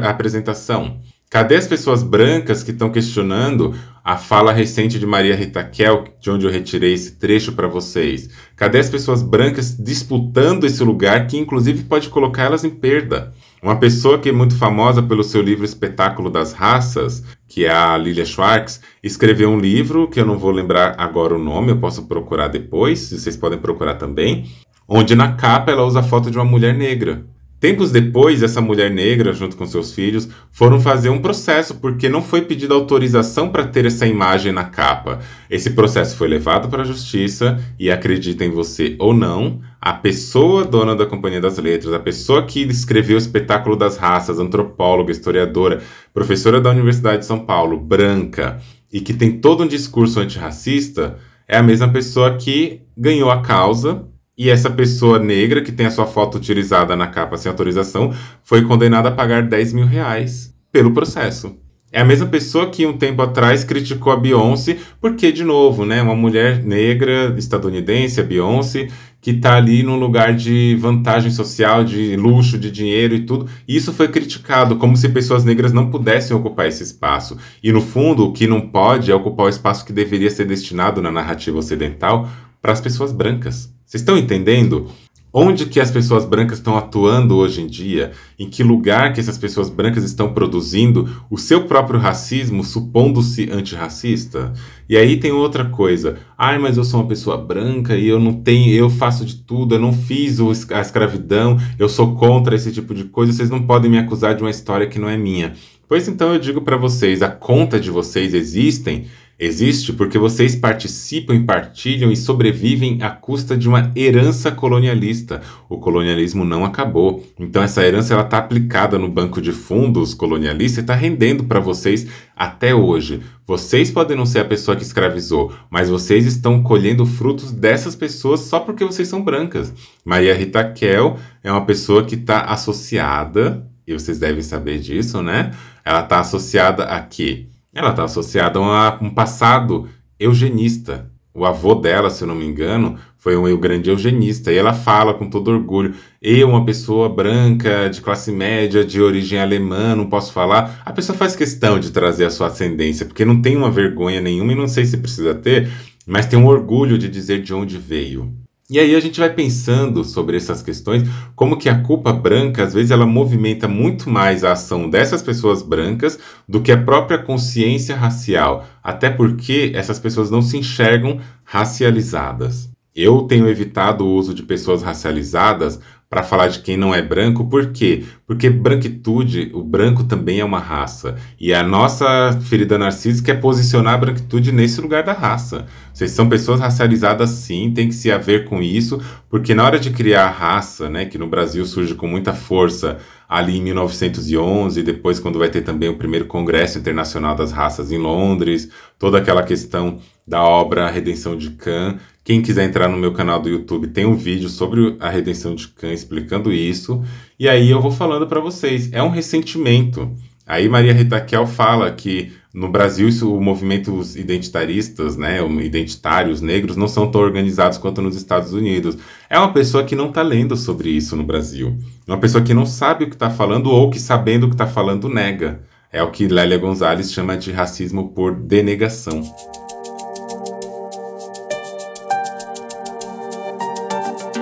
apresentação? Cadê as pessoas brancas que estão questionando a fala recente de Maria Rita Kel, de onde eu retirei esse trecho para vocês? Cadê as pessoas brancas disputando esse lugar que, inclusive, pode colocar elas em perda? Uma pessoa que é muito famosa pelo seu livro Espetáculo das Raças, que é a Lilia Schwartz, escreveu um livro, que eu não vou lembrar agora o nome, eu posso procurar depois, vocês podem procurar também, onde na capa ela usa a foto de uma mulher negra. Tempos depois, essa mulher negra, junto com seus filhos, foram fazer um processo, porque não foi pedida autorização para ter essa imagem na capa. Esse processo foi levado para a justiça e, acreditem você ou não, a pessoa dona da Companhia das Letras, a pessoa que escreveu o Espetáculo das Raças, antropóloga, historiadora, professora da Universidade de São Paulo, branca, e que tem todo um discurso antirracista, é a mesma pessoa que ganhou a causa. E essa pessoa negra, que tem a sua foto utilizada na capa sem autorização, foi condenada a pagar 10 mil reais pelo processo. É a mesma pessoa que um tempo atrás criticou a Beyoncé, porque, de novo, né, uma mulher negra estadunidense, a Beyoncé, que está ali num lugar de vantagem social, de luxo, de dinheiro e tudo. E isso foi criticado, como se pessoas negras não pudessem ocupar esse espaço. E, no fundo, o que não pode é ocupar o espaço que deveria ser destinado na narrativa ocidental para as pessoas brancas. Vocês estão entendendo Onde que as pessoas brancas estão atuando hoje em dia? Em que lugar que essas pessoas brancas estão produzindo o seu próprio racismo, supondo-se antirracista? E aí tem outra coisa. Ai, mas eu sou uma pessoa branca e eu não tenho, eu faço de tudo, eu não fiz a escravidão, eu sou contra esse tipo de coisa, vocês não podem me acusar de uma história que não é minha. Pois então eu digo para vocês, a conta de vocês existe porque vocês participam e partilham e sobrevivem à custa de uma herança colonialista. O colonialismo não acabou. Então essa herança ela está aplicada no banco de fundos colonialista e está rendendo para vocês até hoje. Vocês podem não ser a pessoa que escravizou, mas vocês estão colhendo frutos dessas pessoas só porque vocês são brancas. Maria Rita Kell é uma pessoa que está associada, e vocês devem saber disso, né? Ela está associada a quê? Ela está associada a um passado eugenista. O avô dela, se eu não me engano, foi um grande eugenista. E ela fala com todo orgulho, eu, uma pessoa branca, de classe média, de origem alemã, não posso falar. A pessoa faz questão de trazer a sua ascendência, porque não tem uma vergonha nenhuma, e não sei se precisa ter, mas tem um orgulho de dizer de onde veio. E aí a gente vai pensando sobre essas questões, como que a culpa branca, às vezes, ela movimenta muito mais a ação dessas pessoas brancas do que a própria consciência racial, até porque essas pessoas não se enxergam racializadas. Eu tenho evitado o uso de pessoas racializadas para falar de quem não é branco, por quê? Porque branquitude, o branco também é uma raça. E a nossa ferida narcísica é posicionar a branquitude nesse lugar da raça. Vocês são pessoas racializadas sim, tem que se haver com isso, porque na hora de criar a raça, né, que no Brasil surge com muita força ali em 1911, depois quando vai ter também o primeiro Congresso Internacional das Raças em Londres, toda aquela questão da obra A Redenção de Cã. Quem quiser entrar no meu canal do YouTube, tem um vídeo sobre a redenção de Cã explicando isso. E aí eu vou falando para vocês, é um ressentimento. Aí Maria Rita Kell fala que no Brasil o movimento identitaristas, né, identitários negros não são tão organizados quanto nos Estados Unidos. É uma pessoa que não está lendo sobre isso no Brasil. É uma pessoa que não sabe o que está falando ou que sabendo o que está falando nega. É o que Lélia Gonzalez chama de racismo por denegação.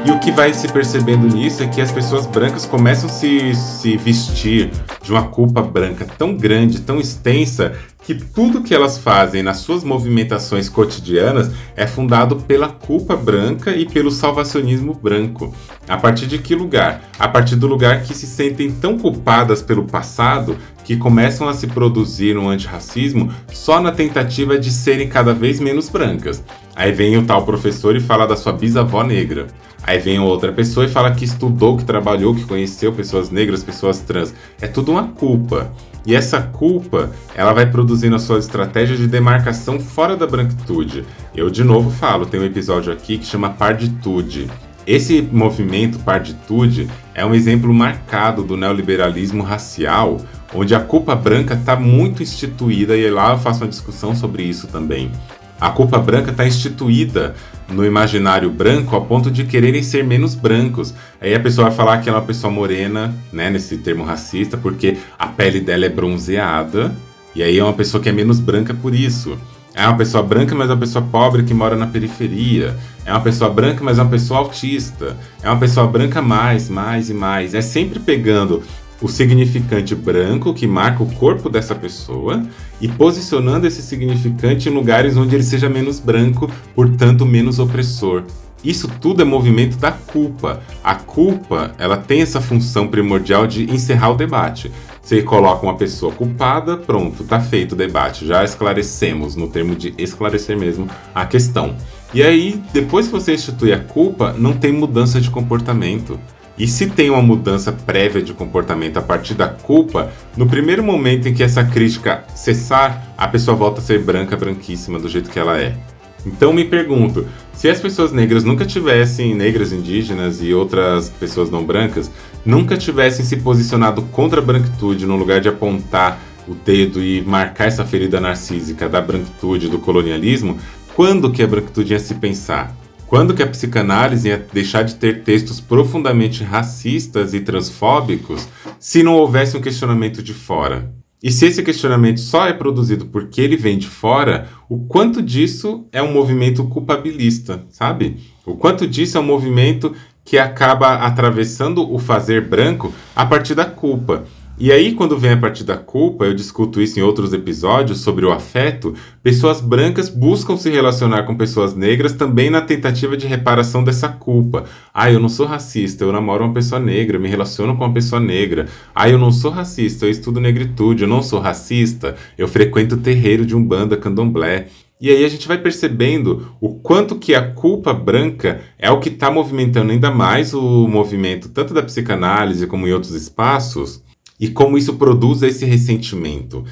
E o que vai se percebendo nisso é que as pessoas brancas começam a se vestir de uma culpa branca tão grande, tão extensa, que tudo que elas fazem nas suas movimentações cotidianas é fundado pela culpa branca e pelo salvacionismo branco. A partir de que lugar? A partir do lugar que se sentem tão culpadas pelo passado que começam a se produzir um antirracismo só na tentativa de serem cada vez menos brancas. Aí vem o tal professor e fala da sua bisavó negra. Aí vem outra pessoa e fala que estudou, que trabalhou, que conheceu pessoas negras, pessoas trans. É tudo uma culpa. E essa culpa, ela vai produzindo a sua estratégia de demarcação fora da branquitude. Eu, de novo, falo, tem um episódio aqui que chama Parditude. Esse movimento Parditude é um exemplo marcado do neoliberalismo racial, onde a culpa branca está muito instituída, e lá eu faço uma discussão sobre isso também. A culpa branca está instituída no imaginário branco ao ponto de quererem ser menos brancos. Aí a pessoa vai falar que ela é uma pessoa morena, né, nesse termo racista, porque a pele dela é bronzeada, e aí é uma pessoa que é menos branca por isso. É uma pessoa branca, mas é uma pessoa pobre que mora na periferia. É uma pessoa branca, mas é uma pessoa autista. É uma pessoa branca mais e mais. É sempre pegando o significante branco que marca o corpo dessa pessoa e posicionando esse significante em lugares onde ele seja menos branco, portanto menos opressor. Isso tudo é movimento da culpa. A culpa, ela tem essa função primordial de encerrar o debate. Você coloca uma pessoa culpada, pronto, tá feito o debate. Já esclarecemos, no termo de esclarecer mesmo, a questão. E aí, depois que você institui a culpa, não tem mudança de comportamento. E se tem uma mudança prévia de comportamento a partir da culpa, no primeiro momento em que essa crítica cessar, a pessoa volta a ser branca, branquíssima, do jeito que ela é. Então me pergunto, se as pessoas negras nunca tivessem, negras, indígenas e outras pessoas não brancas, nunca tivessem se posicionado contra a branquitude no lugar de apontar o dedo e marcar essa ferida narcísica da branquitude, do colonialismo, quando que a branquitude ia se pensar? Quando que a psicanálise ia deixar de ter textos profundamente racistas e transfóbicos se não houvesse um questionamento de fora? E se esse questionamento só é produzido porque ele vem de fora, o quanto disso é um movimento culpabilista, sabe? O quanto disso é um movimento que acaba atravessando o fazer branco a partir da culpa. E aí, quando vem a partir da culpa, eu discuto isso em outros episódios sobre o afeto, pessoas brancas buscam se relacionar com pessoas negras também na tentativa de reparação dessa culpa. Ah, eu não sou racista, eu namoro uma pessoa negra, eu me relaciono com uma pessoa negra. Ah, eu não sou racista, eu estudo negritude, eu não sou racista, eu frequento o terreiro de Umbanda, Candomblé. E aí a gente vai percebendo o quanto que a culpa branca é o que está movimentando ainda mais o movimento, tanto da psicanálise como em outros espaços, e como isso produz esse ressentimento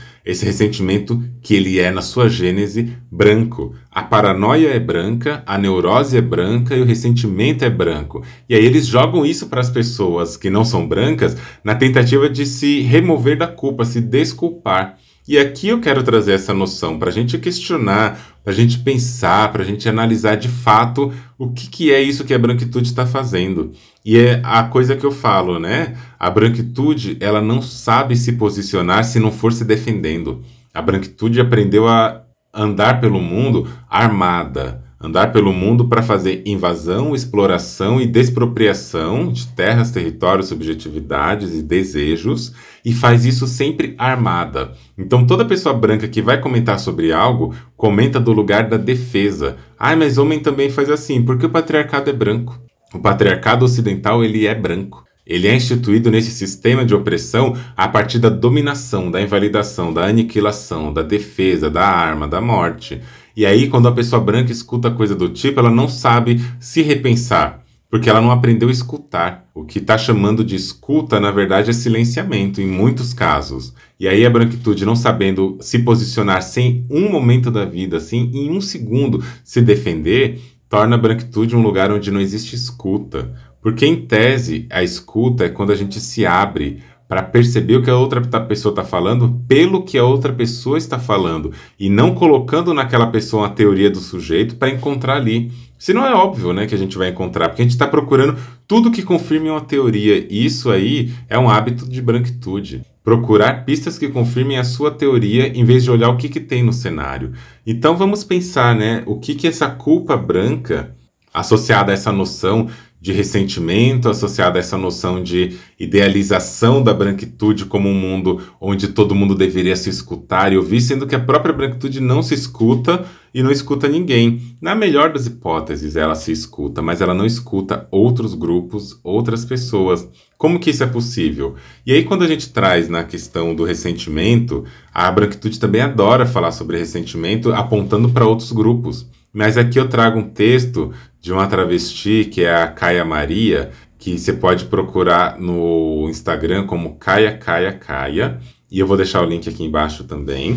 que ele é, na sua gênese, branco. A paranoia é branca, a neurose é branca e o ressentimento é branco. E aí eles jogam isso para as pessoas que não são brancas na tentativa de se remover da culpa, se desculpar. E aqui eu quero trazer essa noção para a gente questionar, para a gente pensar, para a gente analisar de fato o que é isso que a branquitude está fazendo. E é a coisa que eu falo, né? A branquitude, ela não sabe se posicionar se não for se defendendo. A branquitude aprendeu a andar pelo mundo armada. Andar pelo mundo para fazer invasão, exploração e despropriação de terras, territórios, subjetividades e desejos, e faz isso sempre armada. Então toda pessoa branca que vai comentar sobre algo, comenta do lugar da defesa. Ah, mas homem também faz assim, porque o patriarcado é branco. O patriarcado ocidental, ele é branco. Ele é instituído nesse sistema de opressão a partir da dominação, da invalidação, da aniquilação, da defesa, da arma, da morte. E aí, quando a pessoa branca escuta coisa do tipo, ela não sabe se repensar, porque ela não aprendeu a escutar. O que está chamando de escuta, na verdade, é silenciamento, em muitos casos. E aí a branquitude, não sabendo se posicionar sem um momento da vida, assim, em um segundo, se defender, torna a branquitude um lugar onde não existe escuta. Porque, em tese, a escuta é quando a gente se abre para perceber o que a outra pessoa está falando pelo que a outra pessoa está falando e não colocando naquela pessoa uma teoria do sujeito para encontrar ali. Se não é óbvio, né, que a gente vai encontrar, porque a gente está procurando tudo que confirme uma teoria. E isso aí é um hábito de branquitude. Procurar pistas que confirmem a sua teoria em vez de olhar o que tem no cenário. Então vamos pensar, né, o que essa culpa branca, associada a essa noção de ressentimento, associada a essa noção de idealização da branquitude como um mundo onde todo mundo deveria se escutar e ouvir, sendo que a própria branquitude não se escuta e não escuta ninguém. Na melhor das hipóteses, ela se escuta, mas ela não escuta outros grupos, outras pessoas. Como que isso é possível? E aí, quando a gente traz na questão do ressentimento, a branquitude também adora falar sobre ressentimento, apontando para outros grupos. Mas aqui eu trago um texto de uma travesti, que é a Caia Maria, que você pode procurar no Instagram como Caia, e eu vou deixar o link aqui embaixo também,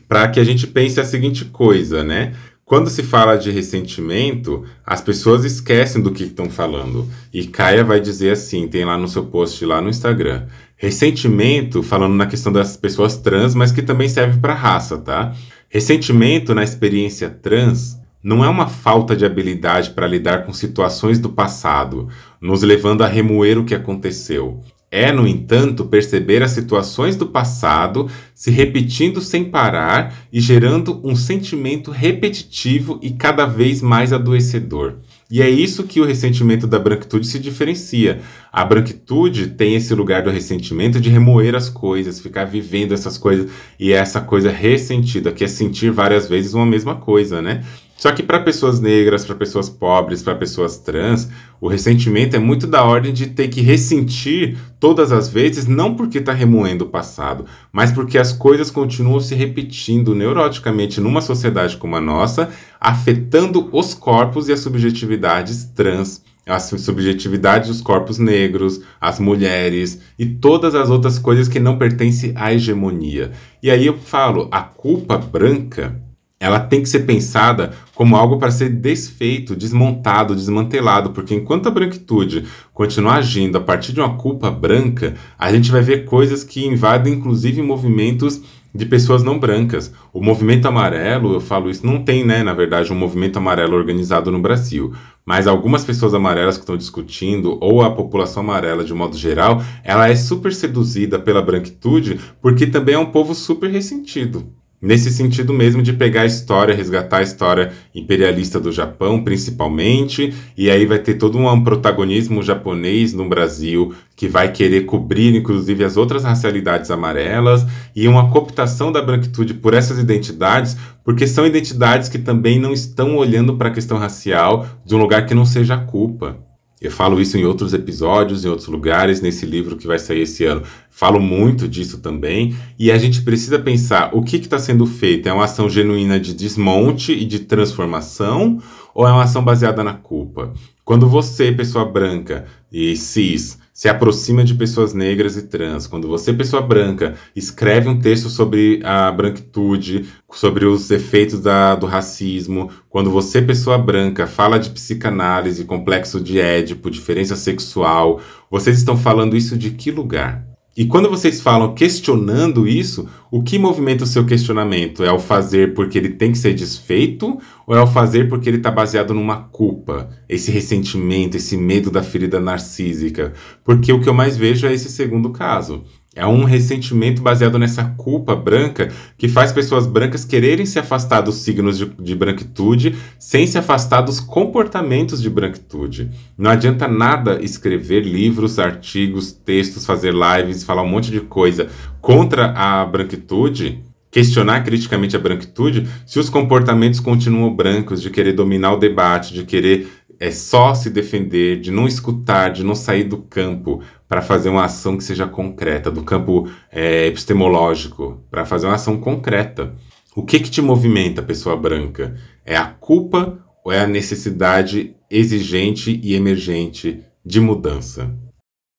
para que a gente pense a seguinte coisa, né? Quando se fala de ressentimento, as pessoas esquecem do que estão falando. E Caia vai dizer assim, tem lá no seu post lá no Instagram, ressentimento, falando na questão das pessoas trans, mas que também serve para raça, tá? Ressentimento na experiência trans não é uma falta de habilidade para lidar com situações do passado, nos levando a remoer o que aconteceu. É, no entanto, perceber as situações do passado se repetindo sem parar e gerando um sentimento repetitivo e cada vez mais adoecedor. E é isso que o ressentimento da branquitude se diferencia. A branquitude tem esse lugar do ressentimento de remoer as coisas, ficar vivendo essas coisas, e é essa coisa ressentida, que é sentir várias vezes uma mesma coisa, né? Só que para pessoas negras, para pessoas pobres, para pessoas trans, o ressentimento é muito da ordem de ter que ressentir todas as vezes, não porque está remoendo o passado, mas porque as coisas continuam se repetindo neuroticamente numa sociedade como a nossa, afetando os corpos e as subjetividades trans, as subjetividades dos corpos negros, as mulheres e todas as outras coisas que não pertencem à hegemonia. E aí eu falo, a culpa branca, ela tem que ser pensada como algo para ser desfeito, desmontado, desmantelado, porque enquanto a branquitude continuar agindo a partir de uma culpa branca, a gente vai ver coisas que invadem inclusive movimentos de pessoas não brancas. O movimento amarelo, eu falo isso, não tem, né, na verdade, um movimento amarelo organizado no Brasil, mas algumas pessoas amarelas que estão discutindo, ou a população amarela de modo geral, ela é super seduzida pela branquitude, porque também é um povo super ressentido. Nesse sentido mesmo de pegar a história, resgatar a história imperialista do Japão, principalmente, e aí vai ter todo um protagonismo japonês no Brasil, que vai querer cobrir, inclusive, as outras racialidades amarelas, e uma cooptação da branquitude por essas identidades, porque são identidades que também não estão olhando para a questão racial de um lugar que não seja a culpa. Eu falo isso em outros episódios, em outros lugares, nesse livro que vai sair esse ano. Falo muito disso também. E a gente precisa pensar o que está sendo feito. É uma ação genuína de desmonte e de transformação? Ou é uma ação baseada na culpa? Quando você, pessoa branca e cis, se aproxima de pessoas negras e trans, quando você, pessoa branca, escreve um texto sobre a branquitude, sobre os efeitos do racismo, quando você, pessoa branca, fala de psicanálise, complexo de Édipo, diferença sexual, vocês estão falando isso de que lugar? E quando vocês falam questionando isso, o que movimenta o seu questionamento? É o fazer porque ele tem que ser desfeito? Ou é o fazer porque ele está baseado numa culpa? Esse ressentimento, esse medo da ferida narcísica? Porque o que eu mais vejo é esse segundo caso. É um ressentimento baseado nessa culpa branca que faz pessoas brancas quererem se afastar dos signos de branquitude sem se afastar dos comportamentos de branquitude. Não adianta nada escrever livros, artigos, textos, fazer lives, falar um monte de coisa contra a branquitude, questionar criticamente a branquitude, se os comportamentos continuam brancos, de querer dominar o debate, de querer só se defender, de não escutar, de não sair do campo para fazer uma ação que seja concreta, do campo epistemológico, para fazer uma ação concreta. O que te movimenta, pessoa branca? É a culpa ou é a necessidade exigente e emergente de mudança?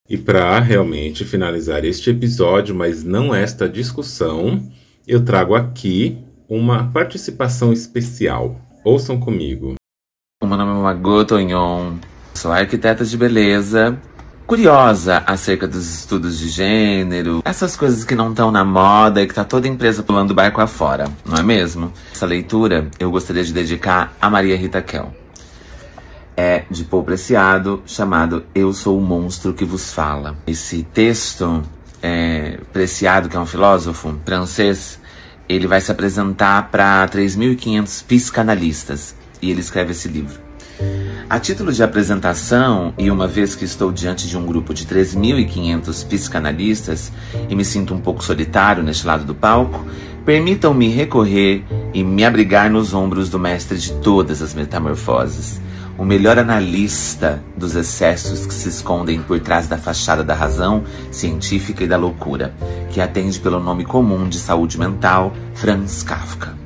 E para realmente finalizar este episódio, mas não esta discussão, eu trago aqui uma participação especial. Ouçam comigo. O meu nome é Margot Tonhon, sou arquiteta de beleza, curiosa acerca dos estudos de gênero, essas coisas que não estão na moda e que tá toda empresa pulando barco afora, não é mesmo? Essa leitura eu gostaria de dedicar a Maria Rita Kell. É de Paul Preciado, chamado Eu Sou o Monstro que Vos Fala. Esse texto, Preciado, que é um filósofo francês, ele vai se apresentar para 3.500 psicanalistas. E ele escreve esse livro. A título de apresentação, e uma vez que estou diante de um grupo de 3.500 psicanalistas e me sinto um pouco solitário neste lado do palco, permitam-me recorrer e me abrigar nos ombros do mestre de todas as metamorfoses, o melhor analista dos excessos que se escondem por trás da fachada da razão científica e da loucura, que atende pelo nome comum de saúde mental, Franz Kafka.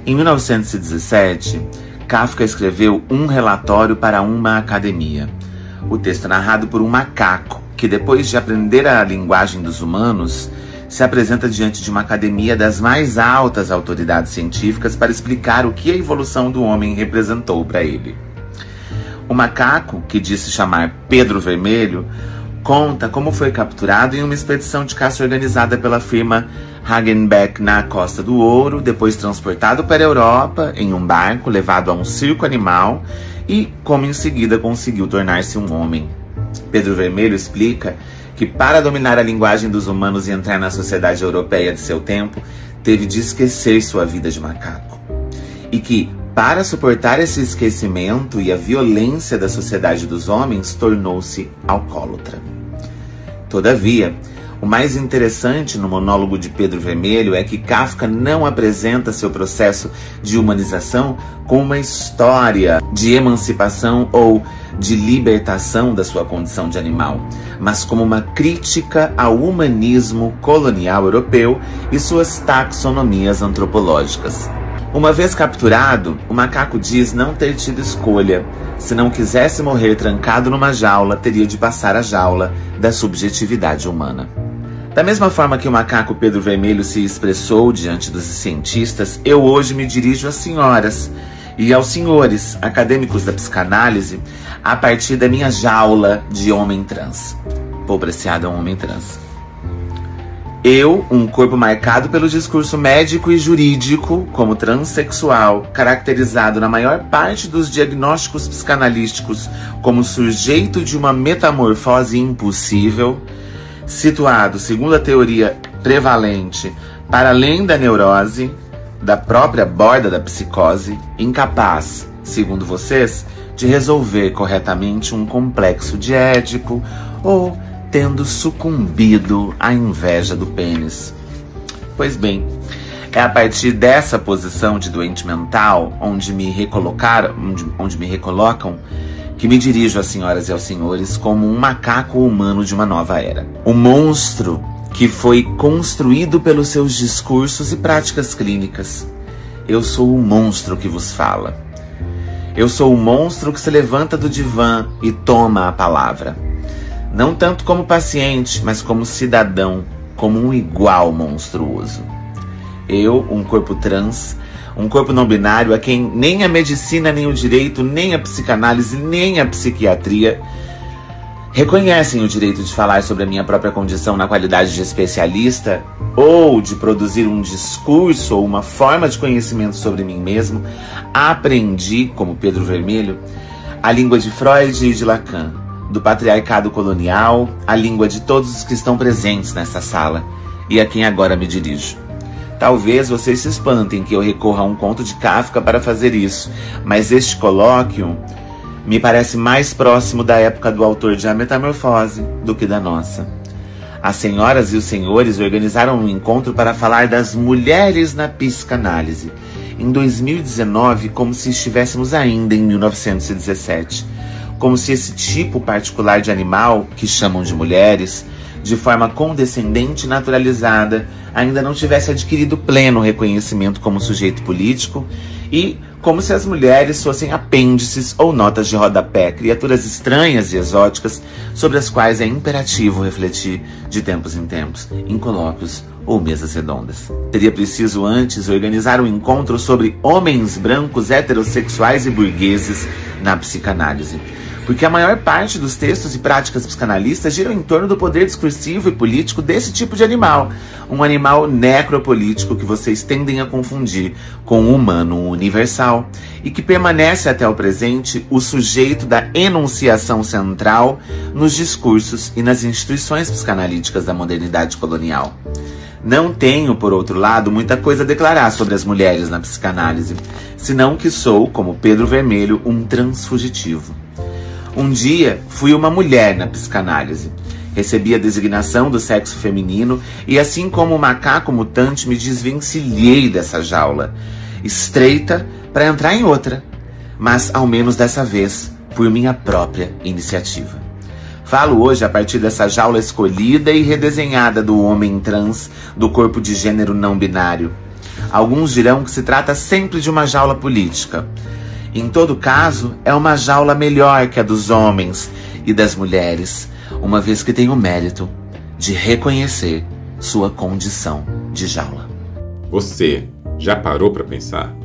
Em 1917, Kafka escreveu um relatório para uma academia. O texto é narrado por um macaco que, depois de aprender a linguagem dos humanos, se apresenta diante de uma academia das mais altas autoridades científicas para explicar o que a evolução do homem representou para ele. O macaco, que diz se chamar Pedro Vermelho, conta como foi capturado em uma expedição de caça organizada pela firma Hagenbeck na Costa do Ouro, depois transportado para a Europa em um barco levado a um circo animal e como em seguida conseguiu tornar-se um homem. Pedro Vermelho explica que para dominar a linguagem dos humanos e entrar na sociedade europeia de seu tempo, teve de esquecer sua vida de macaco. E que, para suportar esse esquecimento e a violência da sociedade dos homens, tornou-se alcoólatra. Todavia, o mais interessante no monólogo de Pedro Vermelho é que Kafka não apresenta seu processo de humanização como uma história de emancipação ou de libertação da sua condição de animal, mas como uma crítica ao humanismo colonial europeu e suas taxonomias antropológicas. Uma vez capturado, o macaco diz não ter tido escolha. Se não quisesse morrer trancado numa jaula, teria de passar a jaula da subjetividade humana. Da mesma forma que o macaco Pedro Vermelho se expressou diante dos cientistas, eu hoje me dirijo às senhoras e aos senhores acadêmicos da psicanálise a partir da minha jaula de homem trans. Paul Preciado é um homem trans. Eu, um corpo marcado pelo discurso médico e jurídico como transexual, caracterizado na maior parte dos diagnósticos psicanalísticos como sujeito de uma metamorfose impossível, situado, segundo a teoria prevalente, para além da neurose, da própria borda da psicose, incapaz, segundo vocês, de resolver corretamente um complexo de Édipo ou tendo sucumbido à inveja do pênis. Pois bem, é a partir dessa posição de doente mental, onde me recolocam, que me dirijo às senhoras e aos senhores como um macaco humano de uma nova era. Um monstro que foi construído pelos seus discursos e práticas clínicas. Eu sou o monstro que vos fala. Eu sou o monstro que se levanta do divã e toma a palavra. Não tanto como paciente, mas como cidadão, como um igual monstruoso. Eu, um corpo trans, um corpo não binário a quem nem a medicina, nem o direito, nem a psicanálise, nem a psiquiatria reconhecem o direito de falar sobre a minha própria condição na qualidade de especialista ou de produzir um discurso ou uma forma de conhecimento sobre mim mesmo, aprendi, como Pedro Vermelho, a língua de Freud e de Lacan, do patriarcado colonial, a língua de todos os que estão presentes nessa sala e a quem agora me dirijo. Talvez vocês se espantem que eu recorra a um conto de Kafka para fazer isso, mas este colóquio me parece mais próximo da época do autor de A Metamorfose do que da nossa. As senhoras e os senhores organizaram um encontro para falar das mulheres na psicanálise, em 2019, como se estivéssemos ainda em 1917. Como se esse tipo particular de animal, que chamam de mulheres, de forma condescendente e naturalizada, ainda não tivesse adquirido pleno reconhecimento como sujeito político e como se as mulheres fossem apêndices ou notas de rodapé, criaturas estranhas e exóticas sobre as quais é imperativo refletir de tempos em tempos, em colóquios ou mesas redondas. Seria preciso antes organizar um encontro sobre homens brancos, heterossexuais e burgueses na psicanálise. Porque a maior parte dos textos e práticas psicanalistas giram em torno do poder discursivo e político desse tipo de animal. Um animal necropolítico que vocês tendem a confundir com o humano universal e que permanece até o presente o sujeito da enunciação central nos discursos e nas instituições psicanalíticas da modernidade colonial. Não tenho, por outro lado, muita coisa a declarar sobre as mulheres na psicanálise, senão que sou, como Pedro Vermelho, um transfugitivo. Um dia, fui uma mulher na psicanálise. Recebi a designação do sexo feminino e, assim como o macaco mutante, me desvencilhei dessa jaula, estreita para entrar em outra, mas, ao menos dessa vez, por minha própria iniciativa. Falo hoje a partir dessa jaula escolhida e redesenhada do homem trans, do corpo de gênero não binário. Alguns dirão que se trata sempre de uma jaula política. Em todo caso, é uma jaula melhor que a dos homens e das mulheres, uma vez que tem o mérito de reconhecer sua condição de jaula. Você já parou para pensar?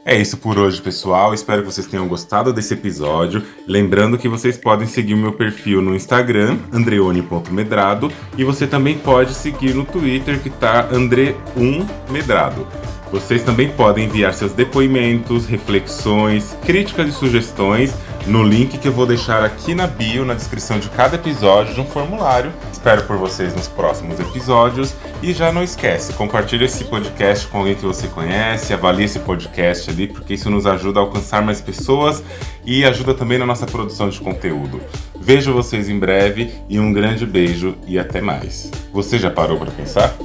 É isso por hoje, pessoal. Espero que vocês tenham gostado desse episódio. Lembrando que vocês podem seguir o meu perfil no Instagram, andreone.medrado, e você também pode seguir no Twitter, que tá Andre1Medrado. Vocês também podem enviar seus depoimentos, reflexões, críticas e sugestões no link que eu vou deixar aqui na bio, na descrição de cada episódio, de um formulário. Espero por vocês nos próximos episódios. E já não esquece, compartilhe esse podcast com alguém que você conhece, avalie esse podcast ali, porque isso nos ajuda a alcançar mais pessoas e ajuda também na nossa produção de conteúdo. Vejo vocês em breve e um grande beijo e até mais. Você já parou para pensar?